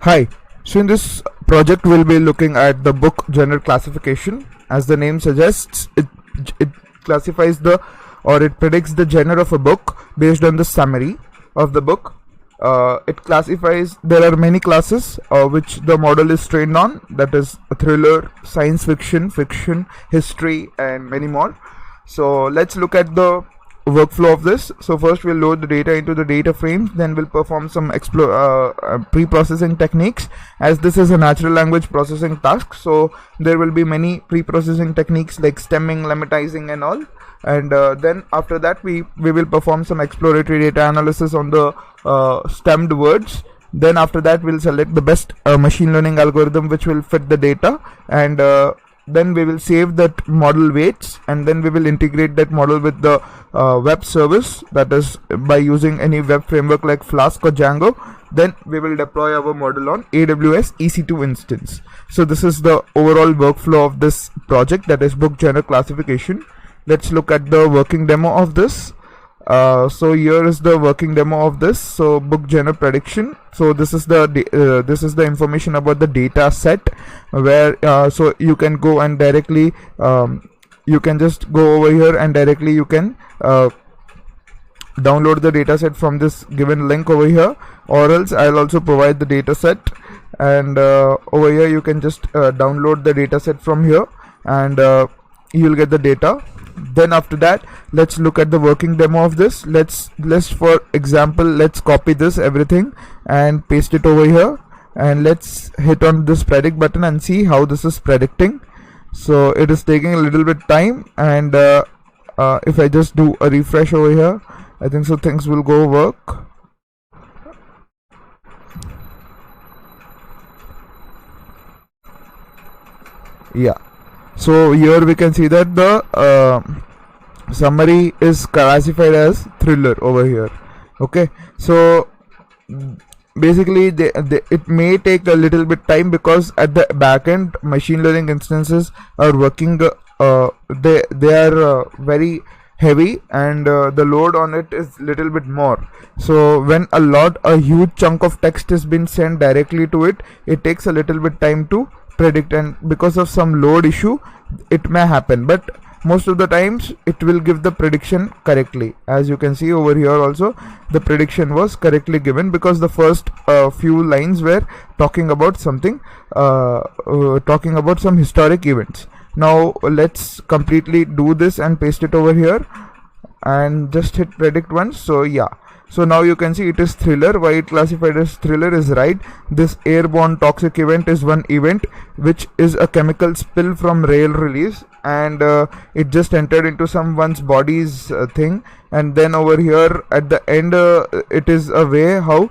Hi, so in this project we'll be looking at the book genre classification. As the name suggests, it classifies it predicts the genre of a book based on the summary of the book. It classifies, there are many classes which the model is trained on, that is a thriller, science fiction, fiction, history and many more. So let's look at the workflow of this. So first we'll load the data into the data frames, then we'll perform some pre-processing techniques, as this is a natural language processing task. So there will be many pre-processing techniques like stemming, lemmatizing and all, and then after that we will perform some exploratory data analysis on the stemmed words. Then after that we'll select the best machine learning algorithm which will fit the data, and then we will save that model weights, and then we will integrate that model with the web service, that is by using any web framework like Flask or Django. Then we will deploy our model on AWS EC2 instance. So this is the overall workflow of this project, that is book genre classification. Let's look at the working demo of this. So here is the working demo of this. So book genre prediction. So this is the information about the data set, where so you can go and directly you can just go over here and directly you can download the data set from this given link over here, or else I'll also provide the data set, and over here you can just download the data set from here, and you'll get the data. Then after that, let's look at the working demo of this. Let's for example, let's copy this everything and paste it over here, and let's hit on this predict button and see how this is predicting. So it is taking a little bit time, and if I just do a refresh over here, I think so things will go work. Yeah, so here we can see that the summary is classified as thriller over here. Okay, so basically it may take a little bit time, because at the backend machine learning instances are working, they are very heavy, and the load on it is little bit more. So when a huge chunk of text is been sent directly to it, it takes a little bit time to predict, and because of some load issue it may happen, but most of the times it will give the prediction correctly. As you can see over here also, the prediction was correctly given, because the first few lines were talking about something, talking about some historic events. Now let's completely do this and paste it over here and just hit predict once. So yeah, so now you can see it is thriller. Why it classified as thriller is right. This airborne toxic event is one event which is a chemical spill from rail release, and it just entered into someone's body's thing, and then over here at the end it is a way how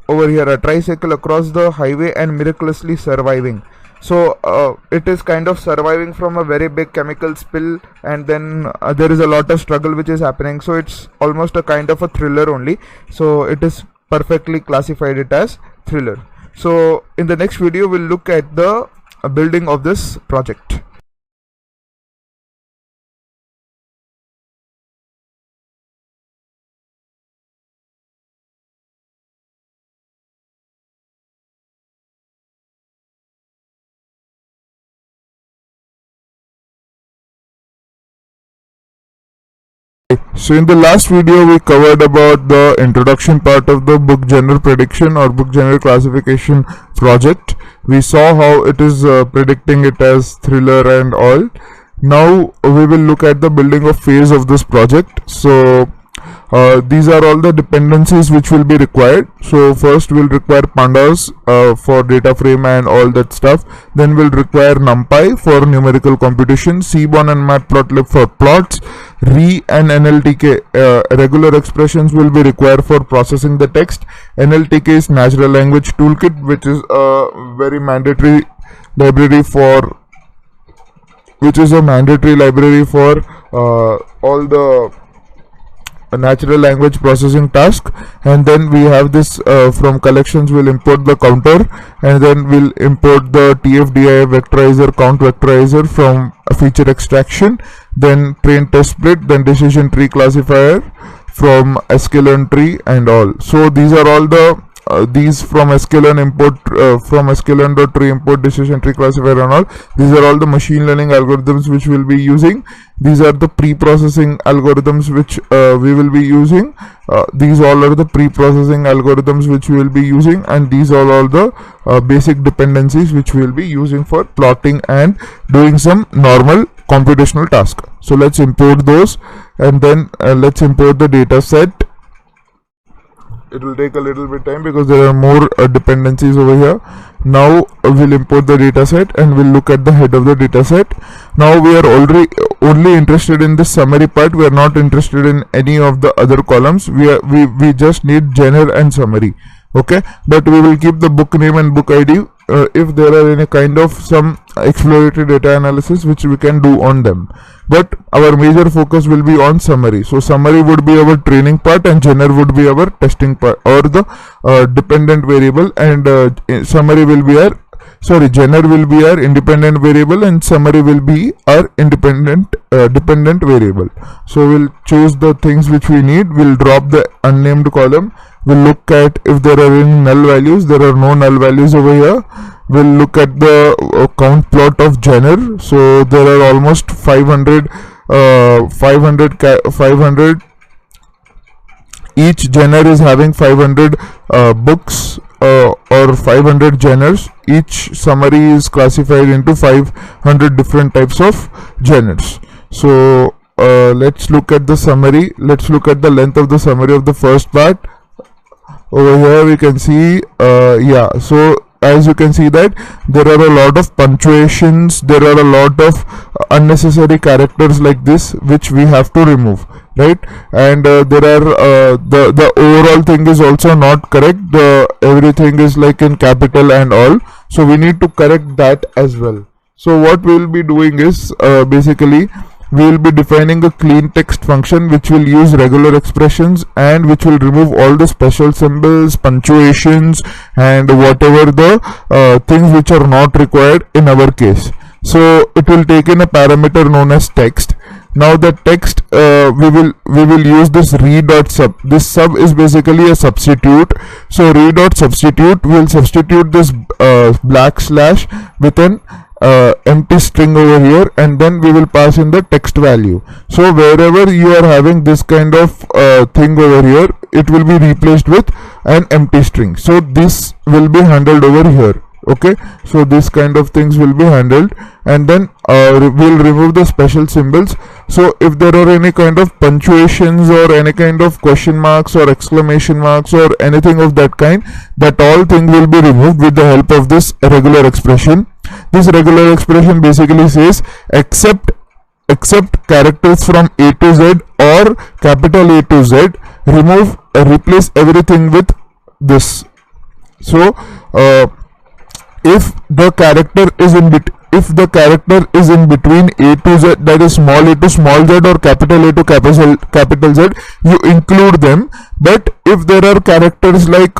over here a tricycle across the highway and miraculously surviving. So it is kind of surviving from a very big chemical spill, and then there is a lot of struggle which is happening. So it's almost a kind of a thriller only. So it is perfectly classified it as thriller. So in the next video we'll look at the building of this project. So in the last video we covered about the introduction part of the book genre prediction or book genre classification project. We saw how it is predicting it as thriller and all. Now we will look at the building of phase of this project. So these are all the dependencies which will be required. So first we'll require pandas for data frame and all that stuff. Then we'll require numpy for numerical computation, seaborn and matplotlib for plots, re and nltk regular expressions will be required for processing the text. Nltk is natural language toolkit, which is a very mandatory library for all the natural language processing task. And then we have this from collections we'll import the counter, and then we'll import the tfdi vectorizer, count vectorizer from a feature extraction, then train test split, then decision tree classifier from sklearn tree and all. So these are all the these from sklearn import from sklearn.tree import decision tree classifier and all. These are all the machine learning algorithms which we'll be using. These are the pre-processing algorithms which we will be using. These all are the pre-processing algorithms which we will be using, and these are all the basic dependencies which we will be using for plotting and doing some normal computational task. So let's import those, and then let's import the data set. It will take a little bit time because there are more dependencies over here. Now we'll import the data set and we'll look at the head of the data set. Now we are already only interested in the summary part. We are not interested in any of the other columns. We just need genre and summary. Okay, but we will keep the book name and book ID if there are any kind of some exploratory data analysis which we can do on them, but our major focus will be on summary. So summary would be our training part and genre would be our testing part, or the dependent variable, and summary will be our genre will be our independent variable and summary will be our independent dependent variable. So we'll choose the things which we need. We'll drop the unnamed column. We'll look at if there are any null values. There are no null values over here. We'll look at the count plot of genre. So there are almost 500 each genre is having 500 books or 500 genres. Each summary is classified into 500 different types of genres. So let's look at the summary. Let's look at the length of the summary of the first part. Over here we can see so as you can see that there are a lot of punctuations, there are a lot of unnecessary characters like this which we have to remove, right? And there are the overall thing is also not correct. Everything is like in capital and all, so we need to correct that as well. So what we will be doing is basically we will be defining a clean text function which will use regular expressions and which will remove all the special symbols, punctuations, and whatever the things which are not required in our case. So it will take in a parameter known as text. Now the text we will use this re.sub. This sub is basically a substitute. So re.substitute will substitute this black slash with an empty string over here, and then we will pass in the text value. So wherever you are having this kind of thing over here, it will be replaced with an empty string. So this will be handled over here. Okay, so this kind of things will be handled, and then we'll remove the special symbols. So if there are any kind of punctuations or any kind of question marks or exclamation marks or anything of that kind, that all thing will be removed with the help of this regular expression. This regular expression basically says except characters from A to Z or capital A to Z, replace everything with this. So if the character is in between A to Z, that is small a to small z or capital A to capital Z, you include them. But if there are characters like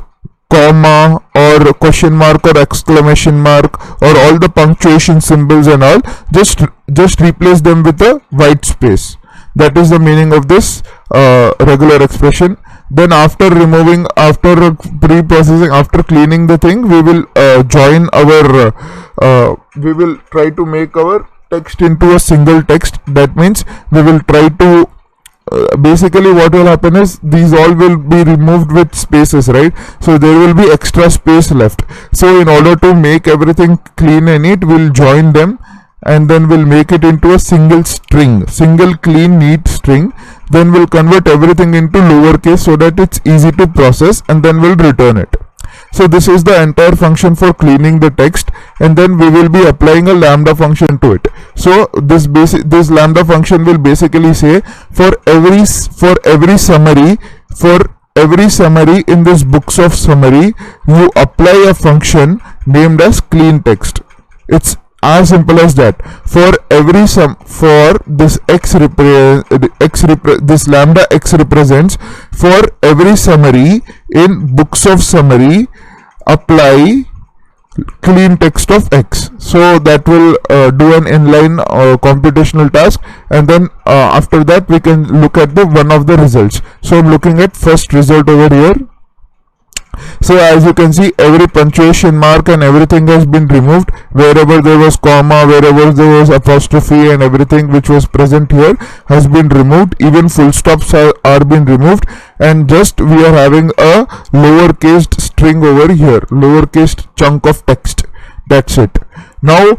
comma or question mark or exclamation mark or all the punctuation symbols and all, just replace them with a white space. That is the meaning of this regular expression. Then after pre-processing, after cleaning the thing, we will join our we will try to make our text into a single text. That means we will try to basically what will happen is these all will be removed with spaces, right? So there will be extra space left. So in order to make everything clean and neat, we'll join them and then we'll make it into a single clean neat string. Then we'll convert everything into lowercase so that it's easy to process, and then we'll return it. So this is the entire function for cleaning the text, and then we will be applying a lambda function to it. So this lambda function will basically say for every summary in this books of summary, you apply a function named as clean text. It's as simple as that. For this this lambda x represents for every summary in books of summary, apply clean text of x. So that will do an inline computational task, and then after that we can look at one of the results. So I'm looking at first result over here. So as you can see, every punctuation mark and everything has been removed. Wherever there was comma, wherever there was apostrophe, and everything which was present here has been removed. Even full stops are been removed, and just we are having a lowercase string over here, lowercase chunk of text. That's it. Now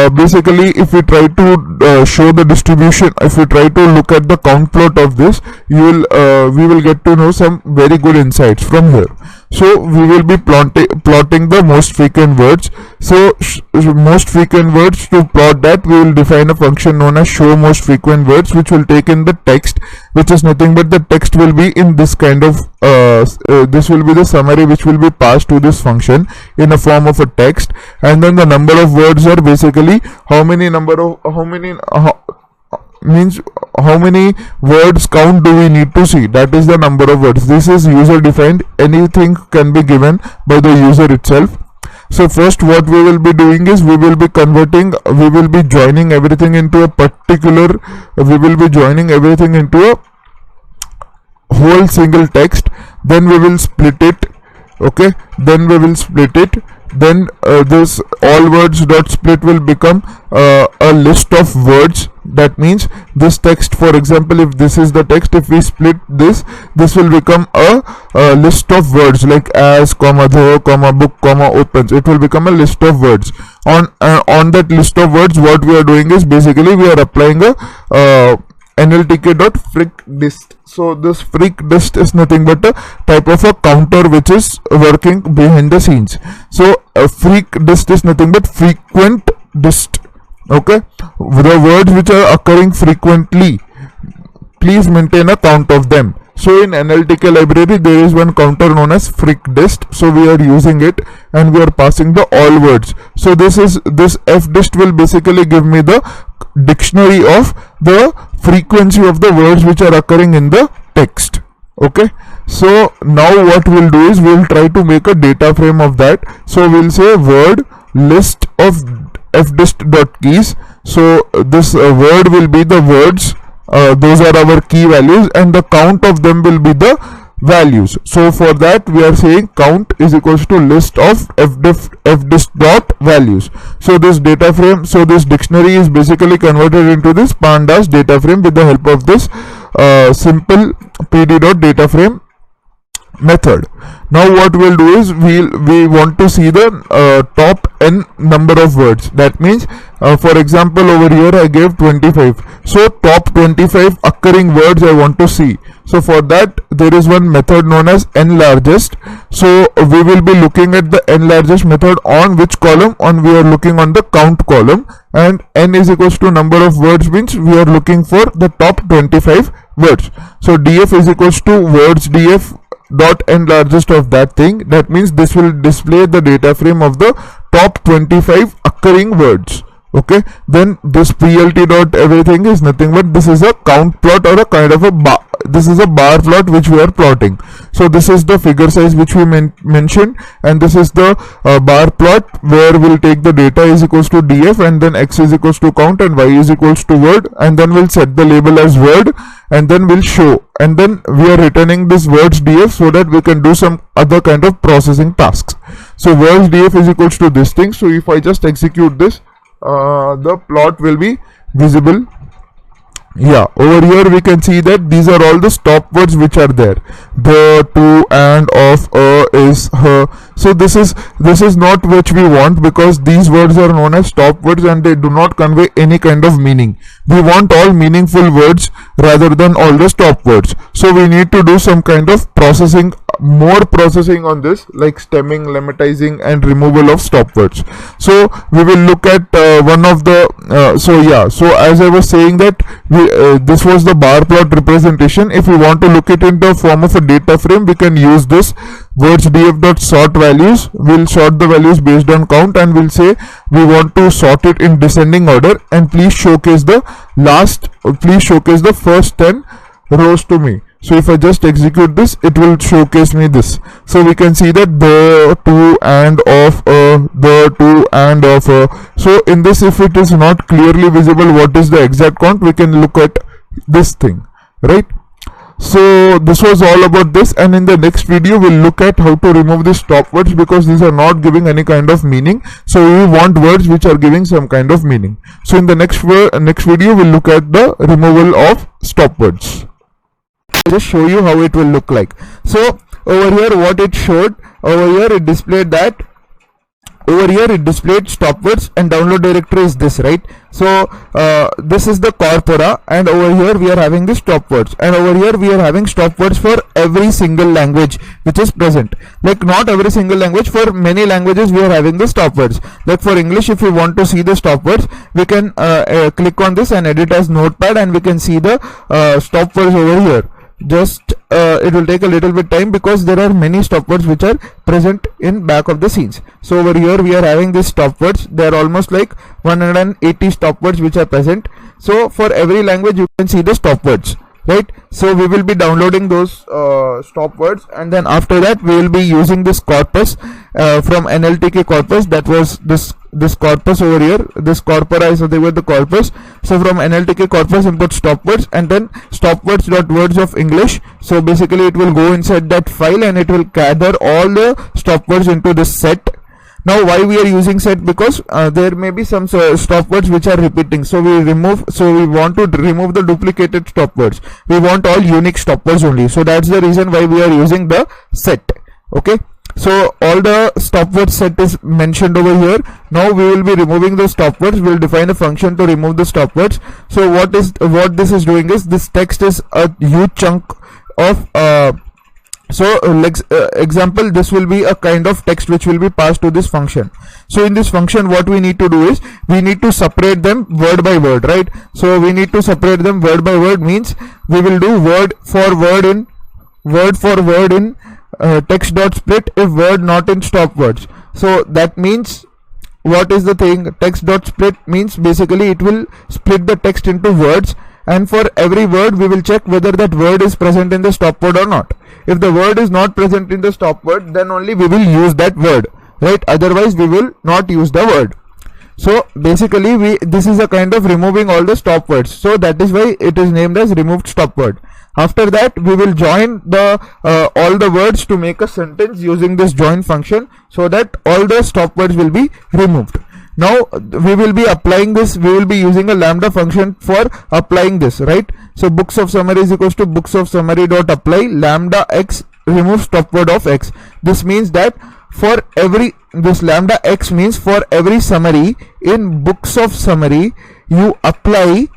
basically, if we try to show the distribution, if we try to look at the count plot of this, we will get to know some very good insights from here. So we will be plotting the most frequent words. So most frequent words, to plot that, we will define a function known as show most frequent words, which will take in the text, which is nothing but the text will be in this kind of this will be the summary which will be passed to this function in a form of a text. And then the number of words are basically how many words count do we need to see. That is the number of words. This is user defined. Anything can be given by the user itself. So first what we will be doing is we will be joining everything into a whole single text. Then we will split it. Okay, then this all words dot split will become a list of words. That means this text, for example, if this is the text, if we split this will become a list of words, like as, comma, the, comma, book, comma, opens. It will become a list of words. On that list of words, what we are doing is basically we are applying a nltk.freq_dist. So this freq_dist is nothing but a type of a counter which is working behind the scenes. So freq_dist is nothing but frequent dist. Okay, the words which are occurring frequently, please maintain a count of them. So in NLTK library there is one counter known as freq_dist. So we are using it and we are passing the all words. So this fdist will basically give me the dictionary of the frequency of the words which are occurring in the text. Okay, so now what we'll do is we'll try to make a data frame of that. So we'll say word list of fdist.keys. So this word will be the words, those are our key values, and the count of them will be the values. So for that we are saying count is equals to list of fdist dot values. So this data frame, so this dictionary is basically converted into this pandas data frame with the help of this simple pd.dataframe method. Now what we'll do is we want to see the top n number of words. That means for example over here I gave 25. So top 25 occurring words I want to see. So for that there is one method known as n largest. So we will be looking at the n largest method on which column? We are looking on the count column, and n is equals to number of words means we are looking for the top 25 words. So df is equals to words df dot n largest of that thing. That means this will display the data frame of the top 25 occurring words. Okay, then this plt dot everything is nothing but this is a count plot or a kind of a bar. This is a bar plot which we are plotting. So this is the figure size which we mentioned, and this is the bar plot where we'll take the data is equals to df, and then x is equals to count and y is equals to word, and then we'll set the label as word, and then we'll show, and then we are returning this words df so that we can do some other kind of processing tasks. So words df is equals to this thing. So if I just execute this, the plot will be visible. Yeah, over here we can see that these are all the stop words which are there. The, to, and, of, is, her. So this is not which we want, because these words are known as stop words and they do not convey any kind of meaning. We want all meaningful words rather than all the stop words. So we need to do some kind of processing, more processing on this, like stemming, lemmatizing, and removal of stop words. So we will look at one of the so as I was saying that this was the bar plot representation. If we want to look it in the form of a data frame, we can use this words df.sort values. We'll sort the values based on count, and we'll say we want to sort it in descending order, and please showcase the first 10 rows to me. So if I just execute this, it will showcase me this. So we can see that the, to, and, of, the, to, and, of. So in this, if it is not clearly visible what is the exact count, we can look at this thing, right? So this was all about this, and in the next video we'll look at how to remove these stop words, because these are not giving any kind of meaning. So we want words which are giving some kind of meaning. So in the next video we'll look at the removal of stop words. I'll just show you how it will look like. So over here what it showed, over here it displayed that, over here it displayed stop words, and download directory is this, right? So this is the corpora, and over here we are having the stop words, and over here we are having stop words for every single language which is present. Like not every single language, for many languages we are having the stop words. Like for English, if we want to see the stop words, we can click on this and edit as notepad, and we can see the stop words over here. Just it will take a little bit time because there are many stop words which are present in back of the scenes. So over here we are having these stop words. There are almost like 180 stop words which are present. So for every language you can see the stop words, right? So we will be downloading those stop words, and then after that we will be using this corpus from NLTK corpus. That was this corpus over here. This corpora is they were the corpus. So from NLTK corpus import stop words, and then stop words dot words of English. So basically it will go inside that file and it will gather all the stop words into this set. Now why we are using set? Because there may be some stop words which are repeating, so we want to remove the duplicated stop words. We want all unique stop words only, so that's the reason why we are using the set. Okay, so all the stop words set is mentioned over here. Now we will be removing the stop words. We'll define a function to remove the stop words. So what this is doing is, this text is a huge chunk of example, this will be a kind of text which will be passed to this function. So in this function what we need to do is, we need to separate them word by word, right? So we need to separate them word by word, means we will do word for word in text dot split if word not in stop words. So that means, what is the thing? Text dot split means basically it will split the text into words, and for every word we will check whether that word is present in the stop word or not. If the word is not present in the stop word, then only we will use that word, right? Otherwise we will not use the word. So basically this is a kind of removing all the stop words. So that is why it is named as removed stop word. After that we will join the all the words to make a sentence using this join function, so that all the stop words will be removed. Now we will be applying this, we will be using a lambda function for applying this, right? So books of summary is equals to books of summary dot apply lambda x remove stop word of x. This means that for every, this lambda x means for every summary in books of summary you apply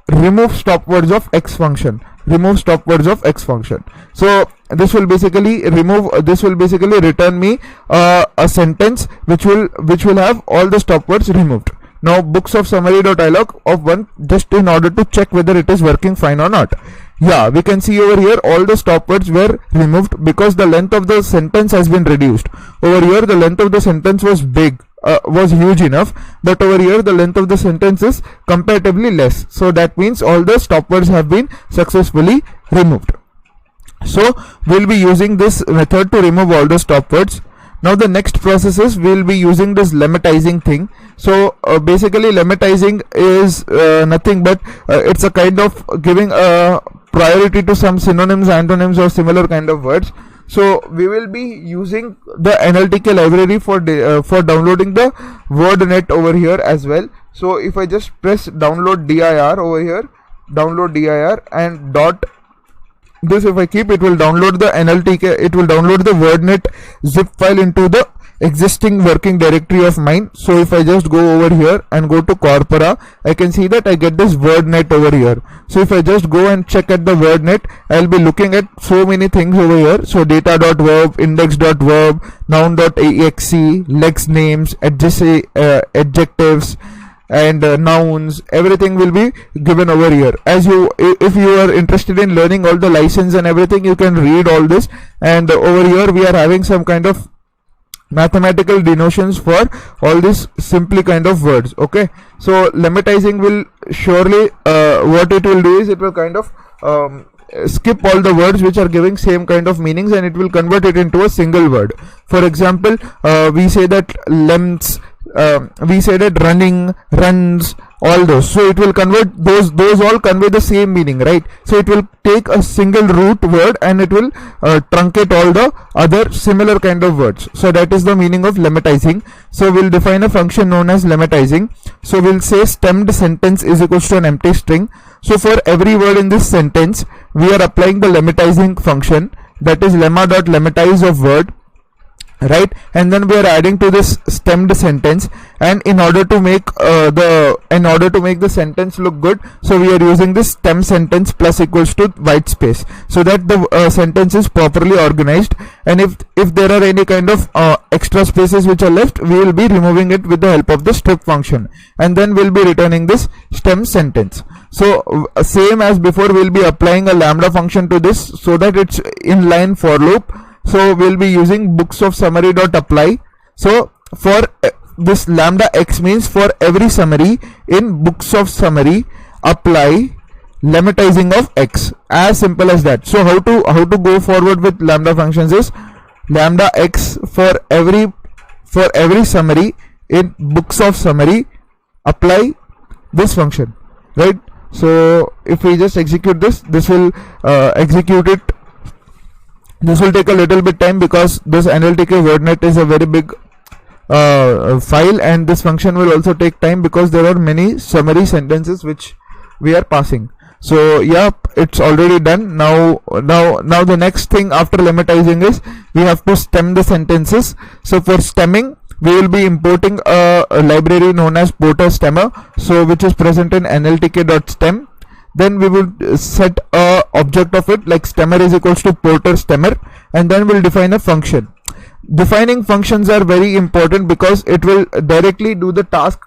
remove stop words of x function. Remove stop words of x function. So this will basically return me a sentence which will have all the stop words removed. Now books of summary dot ilog of 1, just in order to check whether it is working fine or not. Yeah, we can see over here all the stop words were removed because the length of the sentence has been reduced. Over here the length of the sentence was big, was huge enough, but over here the length of the sentence is comparatively less. So that means all the stop words have been successfully removed. So we'll be using this method to remove all the stop words. Now the next process is, we'll be using this lemmatizing thing. So basically lemmatizing is nothing but it's a kind of giving a priority to some synonyms, antonyms or similar kind of words. So we will be using the NLTK library for downloading the WordNet over here as well. So if I just press download dir over here, download dir and dot this, if I keep, it will download the NLTK, it will download the WordNet zip file into the existing working directory of mine. So if I just go over here and go to corpora, I can see that I get this WordNet over here. So if I just go and check at the WordNet, I'll be looking at so many things over here. So data.verb, index.verb, noun.exe, lex names, adjectives and nouns, everything will be given over here. As you, if you are interested in learning all the license and everything, you can read all this. And over here we are having some kind of mathematical denotions for all these simply kind of words. Okay, so lemmatizing will surely what it will do is, it will kind of skip all the words which are giving same kind of meanings, and it will convert it into a single word. For example, we say that lengths, we said it running, runs, all those. So it will convert those all convey the same meaning, right? So it will take a single root word and it will truncate all the other similar kind of words. So that is the meaning of lemmatizing. So we'll define a function known as lemmatizing. So we'll say stemmed sentence is equals to an empty string. So for every word in this sentence, we are applying the lemmatizing function, that is lemma.lemmatize of word, right? And then we are adding to this stemmed sentence, and in order to make the sentence look good, so we are using this stem sentence plus equals to white space, so that the sentence is properly organized. And if there are any kind of extra spaces which are left, we will be removing it with the help of the strip function, and then we'll be returning this stem sentence. So same as before, we'll be applying a lambda function to this so that it's inline for loop. So we'll be using books of summary dot apply. So for this lambda x means for every summary in books of summary, apply lemmatizing of x. As simple as that. So how to go forward with lambda functions is lambda x for every summary in books of summary, apply this function, right? So if we just execute this will execute it. This will take a little bit time because this NLTK WordNet is a very big file, and this function will also take time because there are many summary sentences which we are passing. So yeah, it's already done. Now the next thing after lemmatizing is we have to stem the sentences. So for stemming, we will be importing a library known as porter stemmer, so which is present in nltk.stem. Then we will set a object of it, like stemmer is equals to porter stemmer, and then we'll define a function. Defining functions are very important because it will directly do the task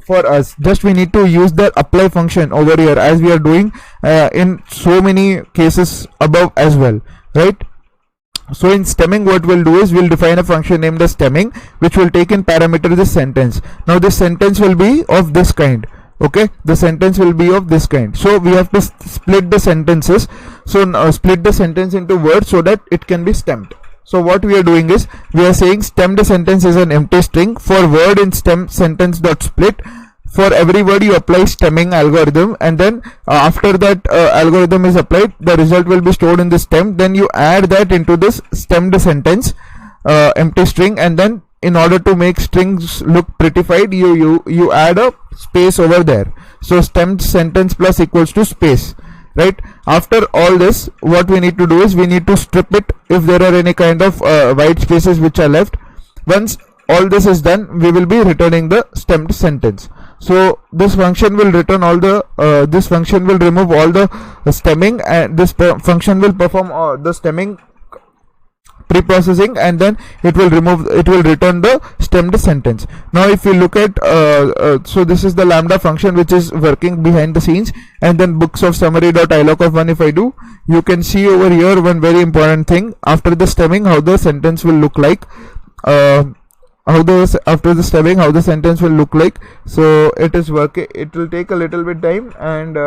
for us. Just we need to use the apply function over here, as we are doing in so many cases above as well, right? So in stemming, what we'll do is we'll define a function named as stemming, which will take in parameter this sentence. Now this sentence will be of this kind. Okay, the sentence will be of this kind. So we have to split the sentences. So split the sentence into words so that it can be stemmed. So what we are doing is we are saying stemmed sentence is an empty string. For word in stem sentence dot split, for every word you apply stemming algorithm, and then after that algorithm is applied, the result will be stored in the stem. Then you add that into this stemmed sentence empty string, and then in order to make strings look prettified, you add a space over there. So stemmed sentence plus equals to space, right? After all this, what we need to do is we need to strip it if there are any kind of white spaces which are left. Once all this is done, we will be returning the stemmed sentence. So this function will return all the this function will remove all the stemming, and this function will perform the stemming pre-processing, and then it will return the stemmed sentence. Now if you look at so this is the lambda function which is working behind the scenes, and then books of summary dot iloc of 1, if I do, you can see over here one very important thing. After the stemming, how the sentence will look like, after the stemming, how the sentence will look like. So it is working. It will take a little bit time, and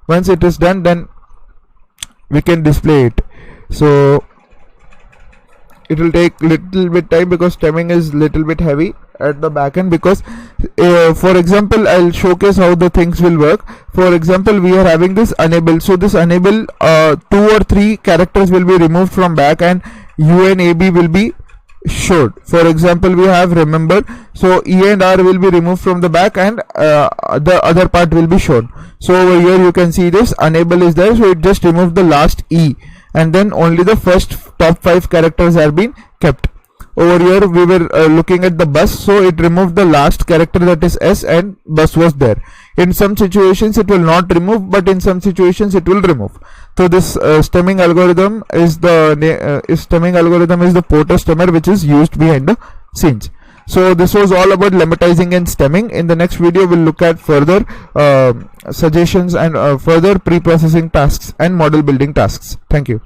once it is done, then we can display it. So it will take little bit time because stemming is little bit heavy at the back end. Because for example, I'll showcase how the things will work. For example, we are having this enable. So this enable 2 or 3 characters will be removed from back, and U and AB will be showed. For example, we have remember, so E and R will be removed from the back, and the other part will be shown. So over here you can see this enable is there, so it just removed the last E, and then only the first top 5 characters are being kept. Over here we were looking at the bus, so it removed the last character, that is S, and bus was there. In some situations it will not remove, but in some situations it will remove. So this stemming algorithm is the porter stemmer, which is used behind the scenes. So this was all about lemmatizing and stemming. In the next video we'll look at further suggestions and further pre-processing tasks and model building tasks. Thank you.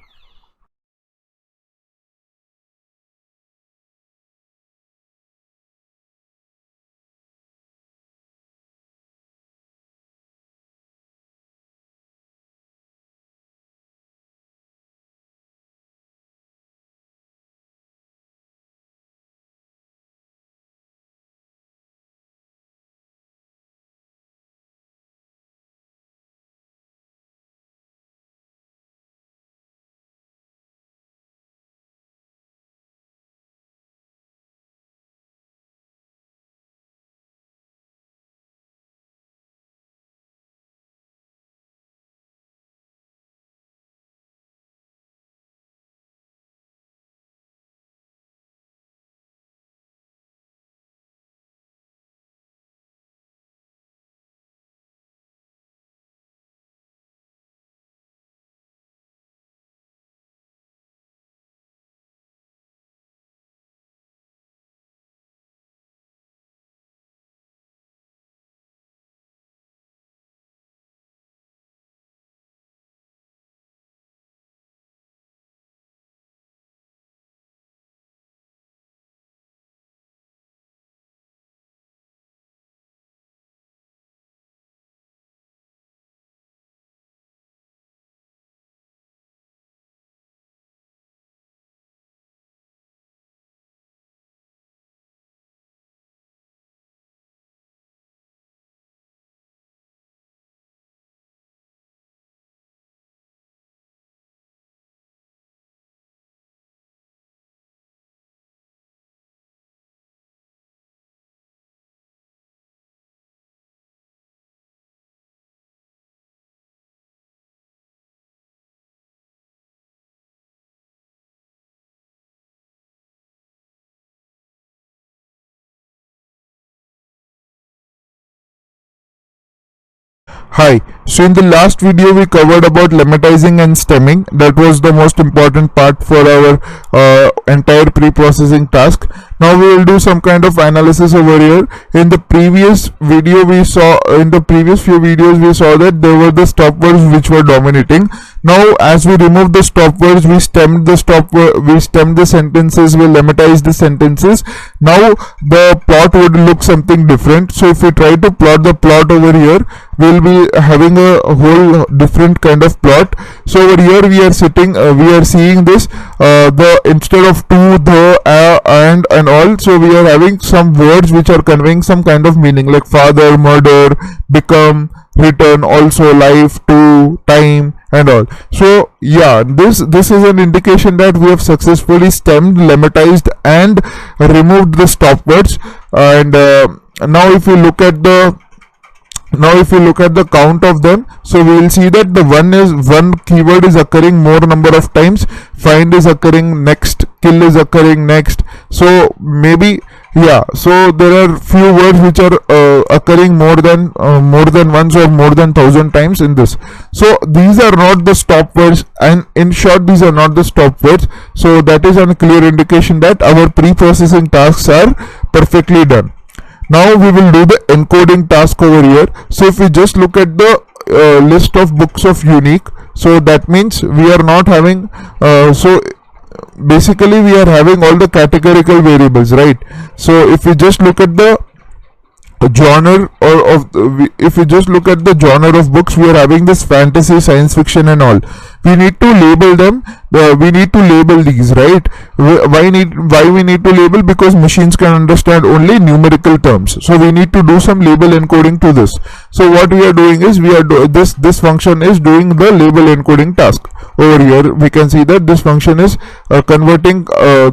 Hi. So in the last video we covered about lemmatizing and stemming. That was the most important part for our entire pre-processing task. Now we will do some kind of analysis over here. In the previous video we saw, in the previous few videos we saw that there were the stop words which were dominating. Now as we remove the stop words, we stemmed the sentences, we lemmatized the sentences. Now the plot would look something different. So if we try to plot the plot over here, we'll be having a whole different kind of plot. So over here we are seeing this, the instead of to, the, and all, so we are having some words which are conveying some kind of meaning, like father, murder, become, return, also, life, to, time, and all. So yeah, this is an indication that we have successfully stemmed, lemmatized, and removed the stop words. And now if you look at the count of them, so we will see that the one keyword is occurring more number of times, find is occurring next, kill is occurring next. So maybe, yeah, so there are few words which are occurring more than once or more than 1,000 times in this. So these are not the stop words, and in short these are not the stop words. So that is a clear indication that our pre-processing tasks are perfectly done. Now we will do the encoding task over here. So if we just look at the list of books of unique, so that means we are not having, so basically we are having all the categorical variables, right? So if we just look at the genre, or if we just look at the genre of books, we are having this fantasy, science fiction, and all. We need to label them. We need to label these, right? Why we need to label? Because machines can understand only numerical terms, so we need to do some label encoding to this. So what we are doing is this function is doing the label encoding task. Over here we can see that this function is converting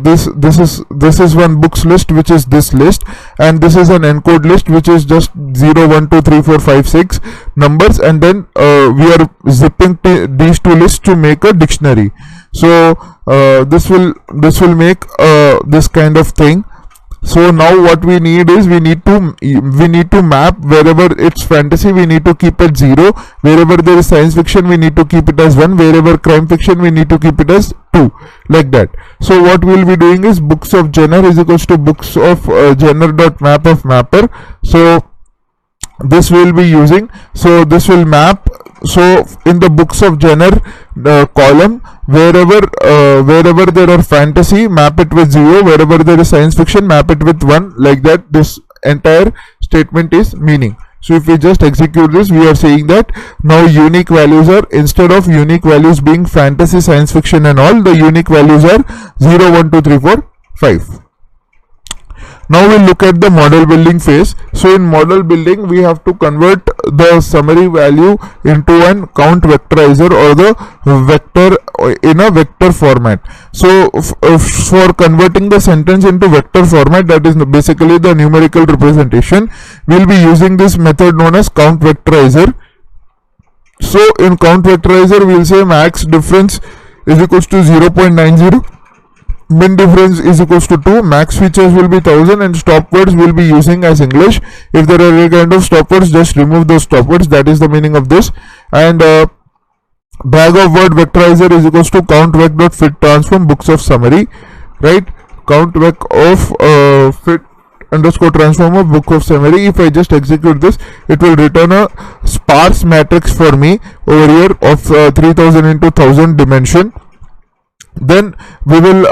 this is one books list, which is this list, and this is an encode list which is just 0 1 2 3 4 5 6 numbers, and then we are zipping these two lists to make a dictionary. So this will make this kind of thing. So now what we need is we need to map, wherever it's fantasy we need to keep it 0, wherever there is science fiction we need to keep it as 1, wherever crime fiction we need to keep it as 2, like that. So what we will be doing is books of genre is equals to books of genre dot map of mapper. So this will be using, so this will map. So in the books of genre column, wherever there are fantasy, map it with 0, wherever there is science fiction, map it with 1, like that. This entire statement is meaning. So if we just execute this, we are saying that now unique values are, instead of unique values being fantasy, science fiction, and all, the unique values are 0 1 2 3 4 5. Now we'll look at the model building phase. So in model building we have to convert the summary value into an count vectorizer, or the vector in a vector format. So for converting the sentence into vector format, that is basically the numerical representation, we'll be using this method known as count vectorizer. So in count vectorizer we'll say max difference is equals to 0.90, min difference is equals to 2, max features will be 1000, and stop words will be using as English. If there are any kind of stop words, just remove those stop words. That is the meaning of this. And bag of word vectorizer is equals to count vec dot fit transform books of summary, right? Count vec of fit underscore transform of book of summary. If I just execute this, it will return a sparse matrix for me over here of 3000 into 1000 dimension. Then we will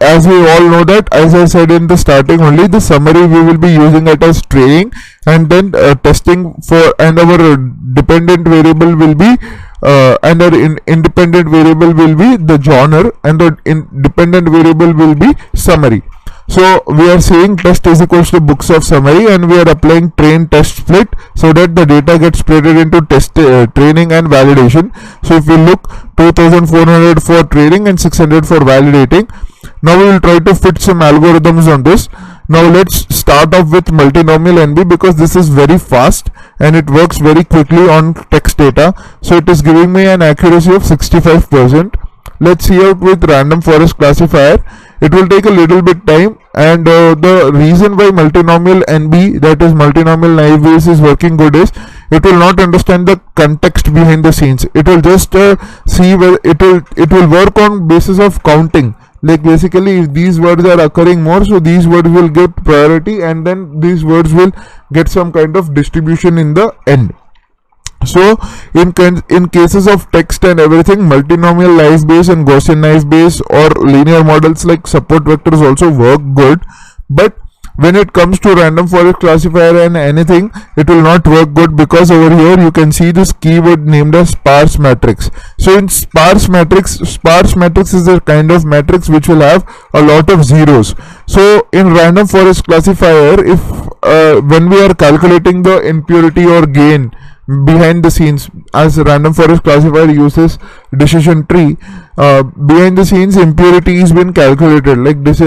as we all know that, as I said in the starting only, the summary we will be using it as training, and then testing for, and our dependent variable will be and our independent variable will be the genre, and the independent variable will be summary. So we are saying test is equals to books of summary, and we are applying train test split, so that the data gets splitted into test training and validation. So if we look, 2400 for training and 600 for validating. Now we will try to fit some algorithms on this. Now let's start off with multinomial NB, because this is very fast and it works very quickly on text data. So it is giving me an accuracy of 65%. Let's see out with random forest classifier. It will take a little bit time, and the reason why multinomial NB, that is multinomial naive Bayes, is working good is it will not understand the context behind the scenes. It will just see where it will work on basis of counting. Like basically, if these words are occurring more, so these words will get priority, and then these words will get some kind of distribution in the end. So in cases of text and everything, multinomial life base and Gaussian life base or linear models like support vectors also work good, but when it comes to random forest classifier and anything, it will not work good, because over here you can see this keyword named as sparse matrix. So in sparse matrix is a kind of matrix which will have a lot of zeros. So in random forest classifier, if when we are calculating the impurity or gain behind the scenes, as random forest classifier uses decision tree, behind the scenes impurity is been calculated like this,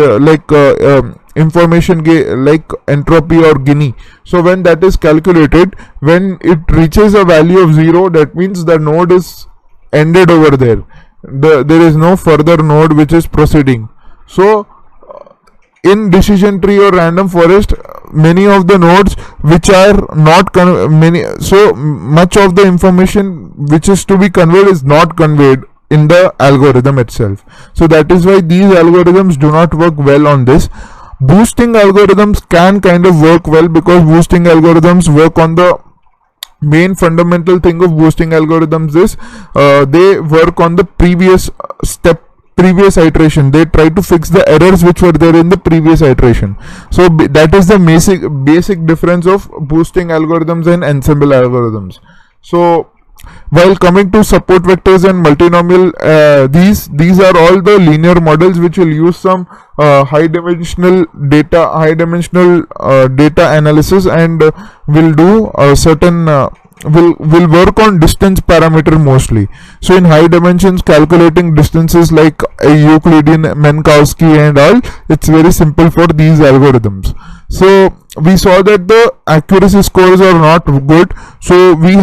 information like entropy or Gini. So when that is calculated, when it reaches a value of 0, that means the node is ended over there. There is no further node which is proceeding. So in decision tree or random forest, many of the nodes which are not so much of the information which is to be conveyed is not conveyed in the algorithm itself. So that is why these algorithms do not work well on this. Boosting algorithms can kind of work well, because boosting algorithms work on the main fundamental thing of boosting algorithms is they work on the previous iteration. They try to fix the errors which were there in the previous iteration. So that is the basic difference of boosting algorithms and ensemble algorithms. So while coming to support vectors and multinomial, these are all the linear models which will use some high dimensional data analysis, and will do certain will work on distance parameter mostly. So in high dimensions, calculating distances like Euclidean, Minkowski and all, it's very simple for these algorithms. So we saw that the accuracy scores are not good, so we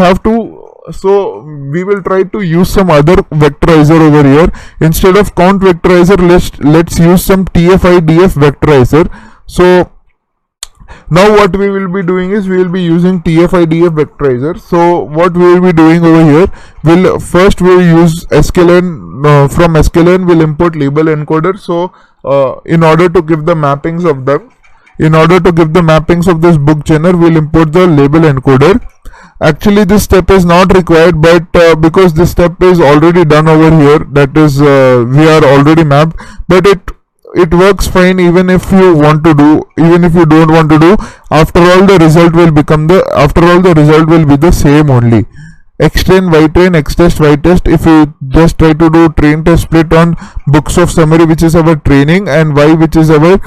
will try to use some other vectorizer over here. Instead of count vectorizer, let's use some TF-IDF vectorizer. So now what we will be doing is we will be using TF-IDF vectorizer. So what we will be doing over here, we'll use sklearn. From sklearn we'll import label encoder. So in order to give the mappings of this book genre, we'll import the label encoder. Actually this step is not required, but because this step is already done over here, that is we are already mapped, but it works fine even if you don't want to do. After all, the result will be the same only. Xtrain, ytrain, xtest, ytest. If you just try to do train test split on books of summary, which is our training, and y, which is our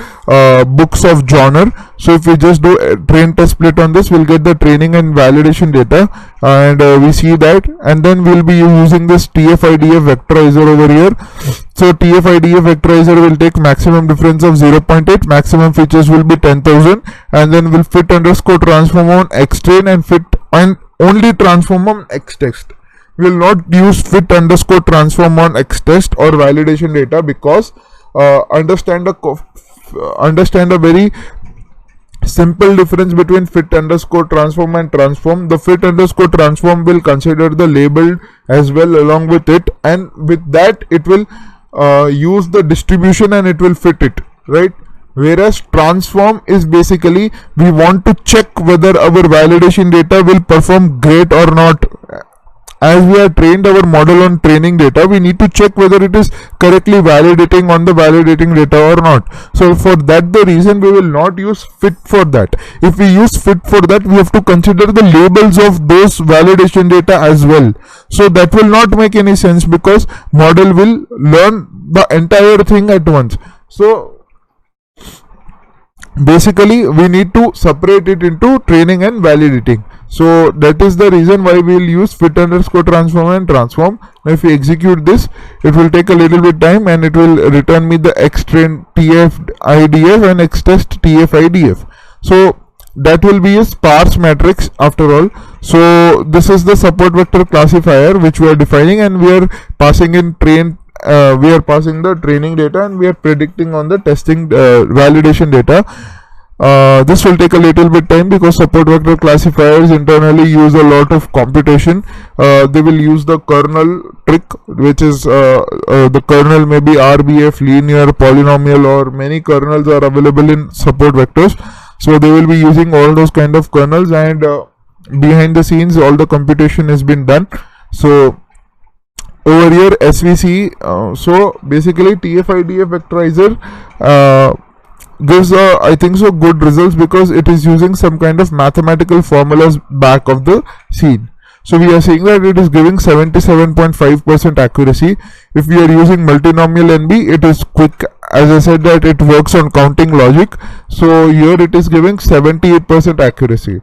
books of genre. So if we just do train test split on this, we'll get the training and validation data, and we see that, and then we'll be using this TF-IDF vectorizer over here. So TF-IDF vectorizer will take maximum difference of 0.8, maximum features will be 10,000, and then will fit underscore transform on xtrain and fit and only transform on xtest. We will not use fit underscore transform on xtest or validation data, because understand a very simple difference between fit underscore transform and transform. The fit underscore transform will consider the label as well along with it, and with that it will use the distribution and it will fit it, right? Whereas transform is basically we want to check whether our validation data will perform great or not. As we are trained our model on training data, we need to check whether it is correctly validating on the validating data or not. So for that the reason we will not use fit for that. If we use fit for that, we have to consider the labels of those validation data as well. So that will not make any sense, because model will learn the entire thing at once. So basically we need to separate it into training and validating. So that is the reason why we will use fit underscore transform and transform. Now if we execute this, it will take a little bit time and it will return me the xtrain TF-IDF and xtest TF-IDF. So that will be a sparse matrix after all. So this is the support vector classifier which we are defining, and we are passing in we are passing the training data, and we are predicting on the testing validation data. This will take a little bit time because support vector classifiers internally use a lot of computation. They will use the kernel trick, which is the kernel may be RBF, linear, polynomial, or many kernels are available in support vectors. So they will be using all those kind of kernels, and behind the scenes all the computation has been done. So over here SVC, so basically TF-IDF vectorizer gives I think so good results because it is using some kind of mathematical formulas back of the scene. So we are saying that it is giving 77.5% accuracy. If we are using multinomial NB, it is quick. As I said that it works on counting logic. So here it is giving 78% accuracy.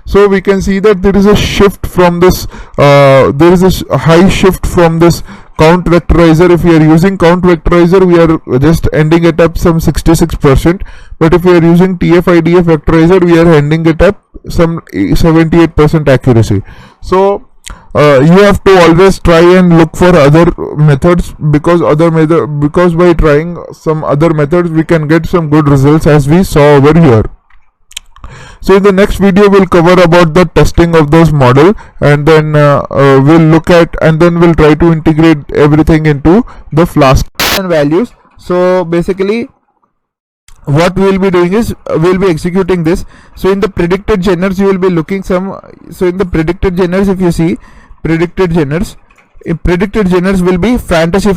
So we can see that there is a shift from this, there is a high shift from this count vectorizer. If we are using count vectorizer, we are just ending it up some 66%, but if we are using TF-IDF vectorizer, we are ending it up some 78% accuracy. So you have to always try and look for other methods, because because by trying some other methods we can get some good results, as we saw over here. So in the next video we'll cover about the testing of those model, and then we'll look at, and then we'll try to integrate everything into the Flask and values. So basically what we'll be doing is we'll be executing this. So in the predicted geners you will be looking some, so in the predicted geners, if you see predicted geners, predicted geners will be fantasy,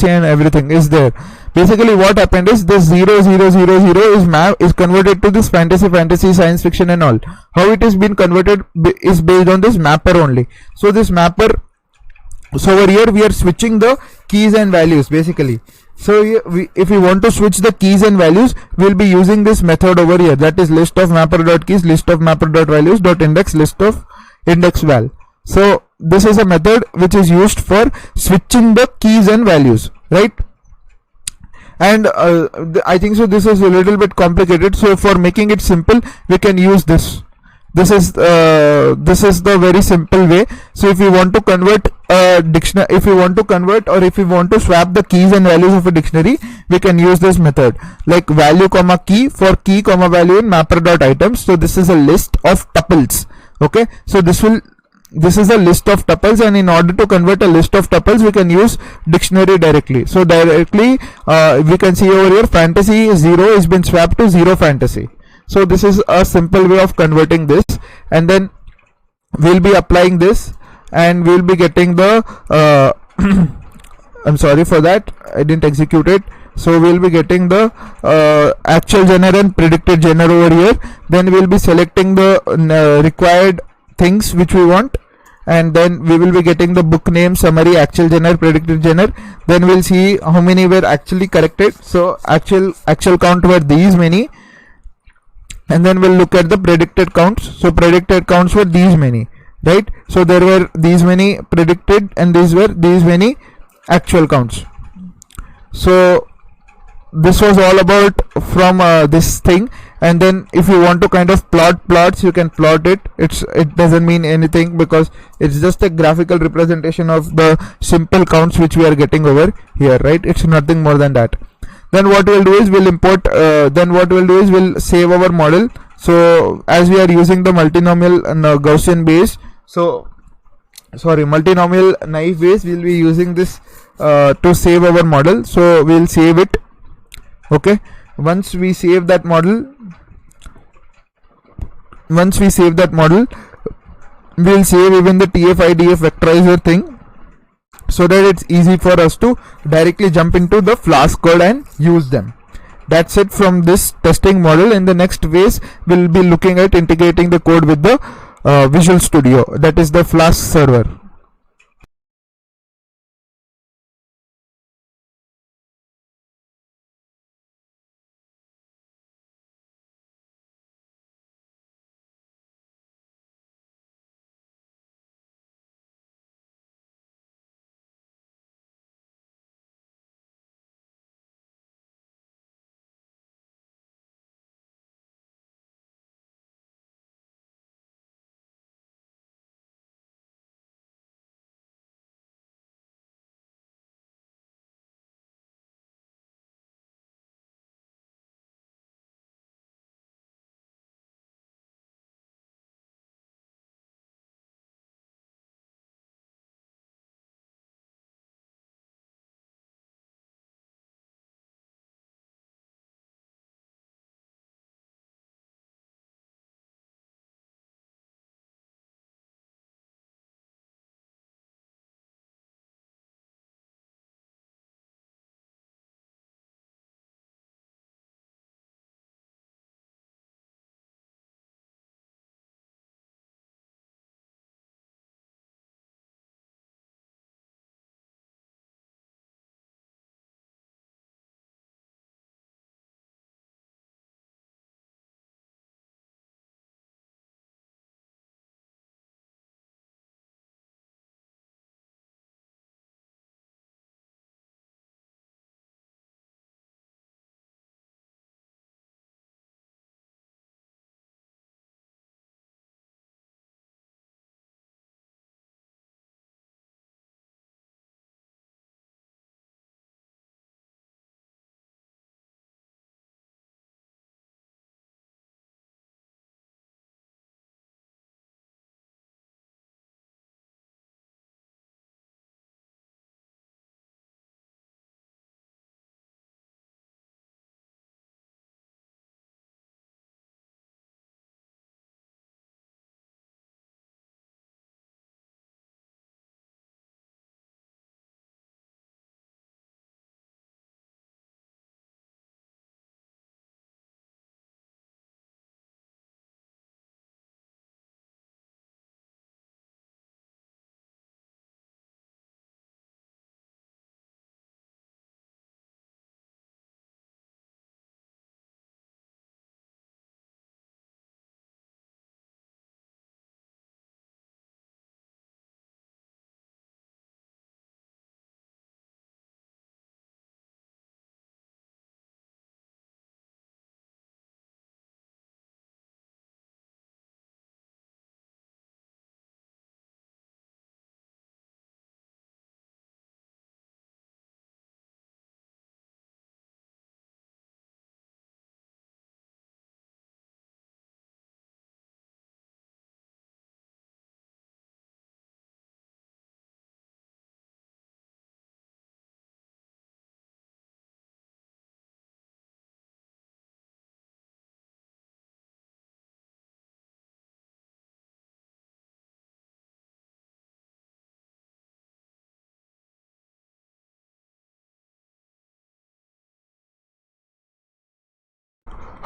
and everything is there. Basically what happened is this 0000 is converted to this fantasy, science fiction and all. How it is been converted is based on this mapper only. So this mapper, so over here we are switching the keys and values basically. So if we want to switch the keys and values, we'll be using this method over here, that is list of mapper.keys, list of mapper.values index, list of index val. So this is a method which is used for switching the keys and values, right? And I think so this is a little bit complicated, so for making it simple we can use this. This is the very simple way. So if you want to convert a dictionary, if you want to convert, or if you want to swap the keys and values of a dictionary, we can use this method, like value comma key for key comma value in mapper.items. So this is a list of tuples. Okay, so this is a list of tuples, and in order to convert a list of tuples we can use dictionary directly. So directly we can see over here fantasy 0 has been swapped to 0 fantasy. So this is a simple way of converting this, and then we'll be applying this, and we'll be getting the I'm sorry for that, I didn't execute it. So we'll be getting the actual genre and predicted genre over here. Then we'll be selecting the required things which we want, and then we will be getting the book name, summary, actual genre, predicted genre. Then we'll see how many were actually corrected. So actual count were these many, and then we'll look at the predicted counts. So predicted counts were these many, right? So there were these many predicted, and these were these many actual counts. So this was all about from this thing. And then if you want to kind of plot plots, you can plot it. It doesn't mean anything because it's just a graphical representation of the simple counts which we are getting over here, right? It's nothing more than that. Then what we'll do is we'll import, then what we'll do is we'll save our model. So as we are using the multinomial Gaussian base, so sorry, multinomial naive base, we'll be using this to save our model. So we'll save it. Okay, once we save that model, we'll save even the TF-IDF vectorizer thing, so that it's easy for us to directly jump into the Flask code and use them. That's it from this testing model. In the next phase we'll be looking at integrating the code with the Visual Studio, that is the Flask server.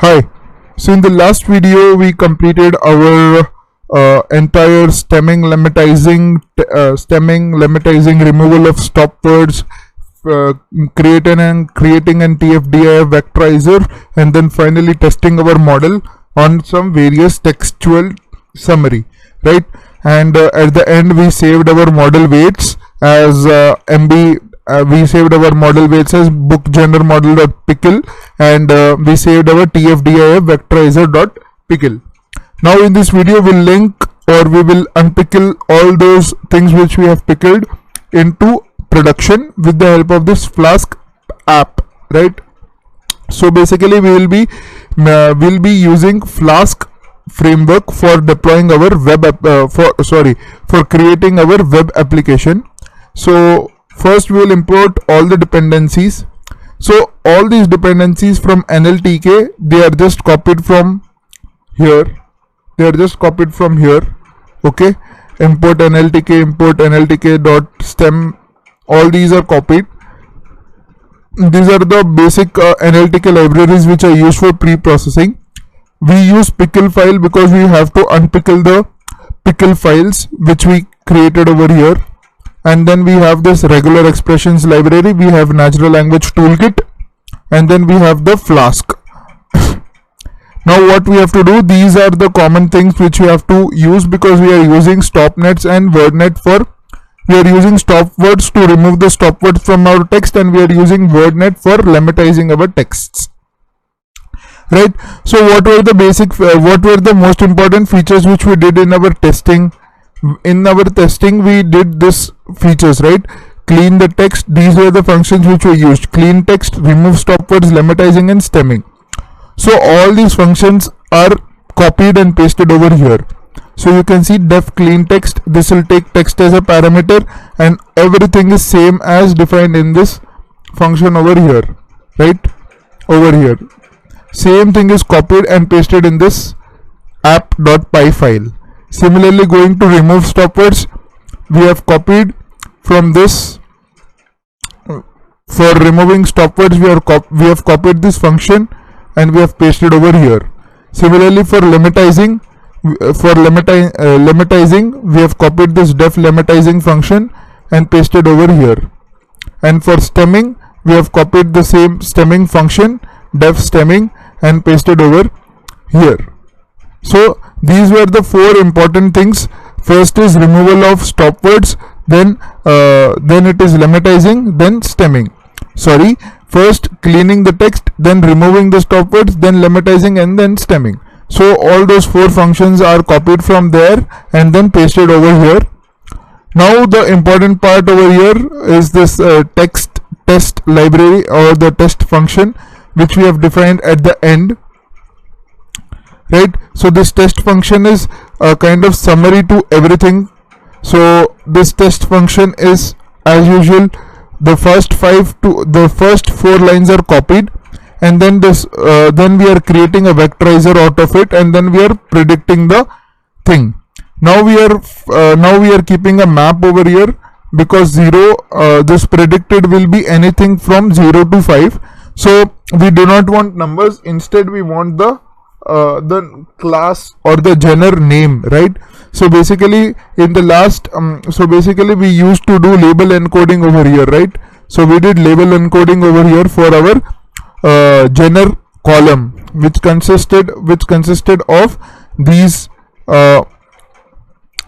Hi. So in the last video we completed our entire stemming lemmatizing removal of stop words, creating an TF-DIF vectorizer, and then finally testing our model on some various textual summary, right? And at the end we saved our model weights as we saved our model weights as book gender model.pickle, and we saved our TF-DIF vectorizer.pickle. Now in this video we'll link, or we will unpickle all those things which we have pickled into production with the help of this Flask app, right? So basically we'll be using Flask framework for deploying our for creating our web application. So first we will import all the dependencies. So all these dependencies from NLTK, they are just copied from here. Okay, import NLTK dot stem. All these are copied. These are the basic NLTK libraries which are used for pre-processing. We use pickle file because we have to unpickle the pickle files which we created over here. And then we have this regular expressions library, we have natural language toolkit, and then we have the Flask. Now what we have to do, these are the common things which we have to use, because we are using stopnets and wordnet we are using stop words to remove the stop words from our text, and we are using wordnet for lemmatizing our texts, right? So what were the most important features which we did in our testing? In our testing we did this features, right? Clean the text. These were the functions which we used: clean text, remove stop words, lemmatizing, and stemming. So all these functions are copied and pasted over here. So you can see def clean text, this will take text as a parameter, and everything is same as defined in this function over here, right? Over here same thing is copied and pasted in this app.py file. Similarly, going to remove stop words, we have copied from this. For removing stop words, we have copied this function and we have pasted over here. Similarly, for lemmatizing, we have copied this def lemmatizing function and pasted over here. And for stemming, we have copied the same stemming function, def stemming, and pasted over here. So these were the four important things. First is removal of stop words, then it is lemmatizing, then stemming. First cleaning the text, then removing the stop words, then lemmatizing, and then stemming. So all those four functions are copied from there and then pasted over here. Now the important part over here is this text test library, or the test function, which we have defined at the end, right? So this test function is a kind of summary to everything. So this test function is, as usual, the first 4 lines are copied, and then then we are creating a vectorizer out of it, and then we are predicting the thing. Now we are keeping a map over here, because this predicted will be anything from 0 to 5. So we do not want numbers, instead we want the class or the genre name, right? So basically in the last we used to do label encoding over here, right? So we did label encoding over here for our genre column, which consisted of these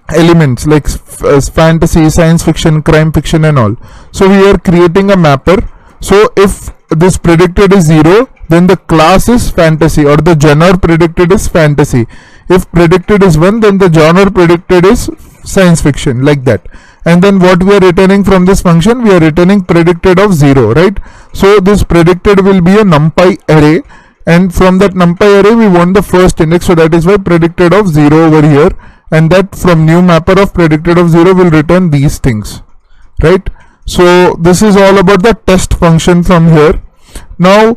elements like fantasy, science fiction, crime fiction, and all. So we are creating a mapper. So if this predicted is 0, then the class is fantasy, or the genre predicted is fantasy. If predicted is 1, then the genre predicted is science fiction, like that. And then what we are returning from this function, we are returning predicted of 0, right? So this predicted will be a numpy array, and from that numpy array we want the first index, so that is why predicted of 0 over here, and that from new mapper of predicted of 0 will return these things, right? So this is all about the test function from here. Now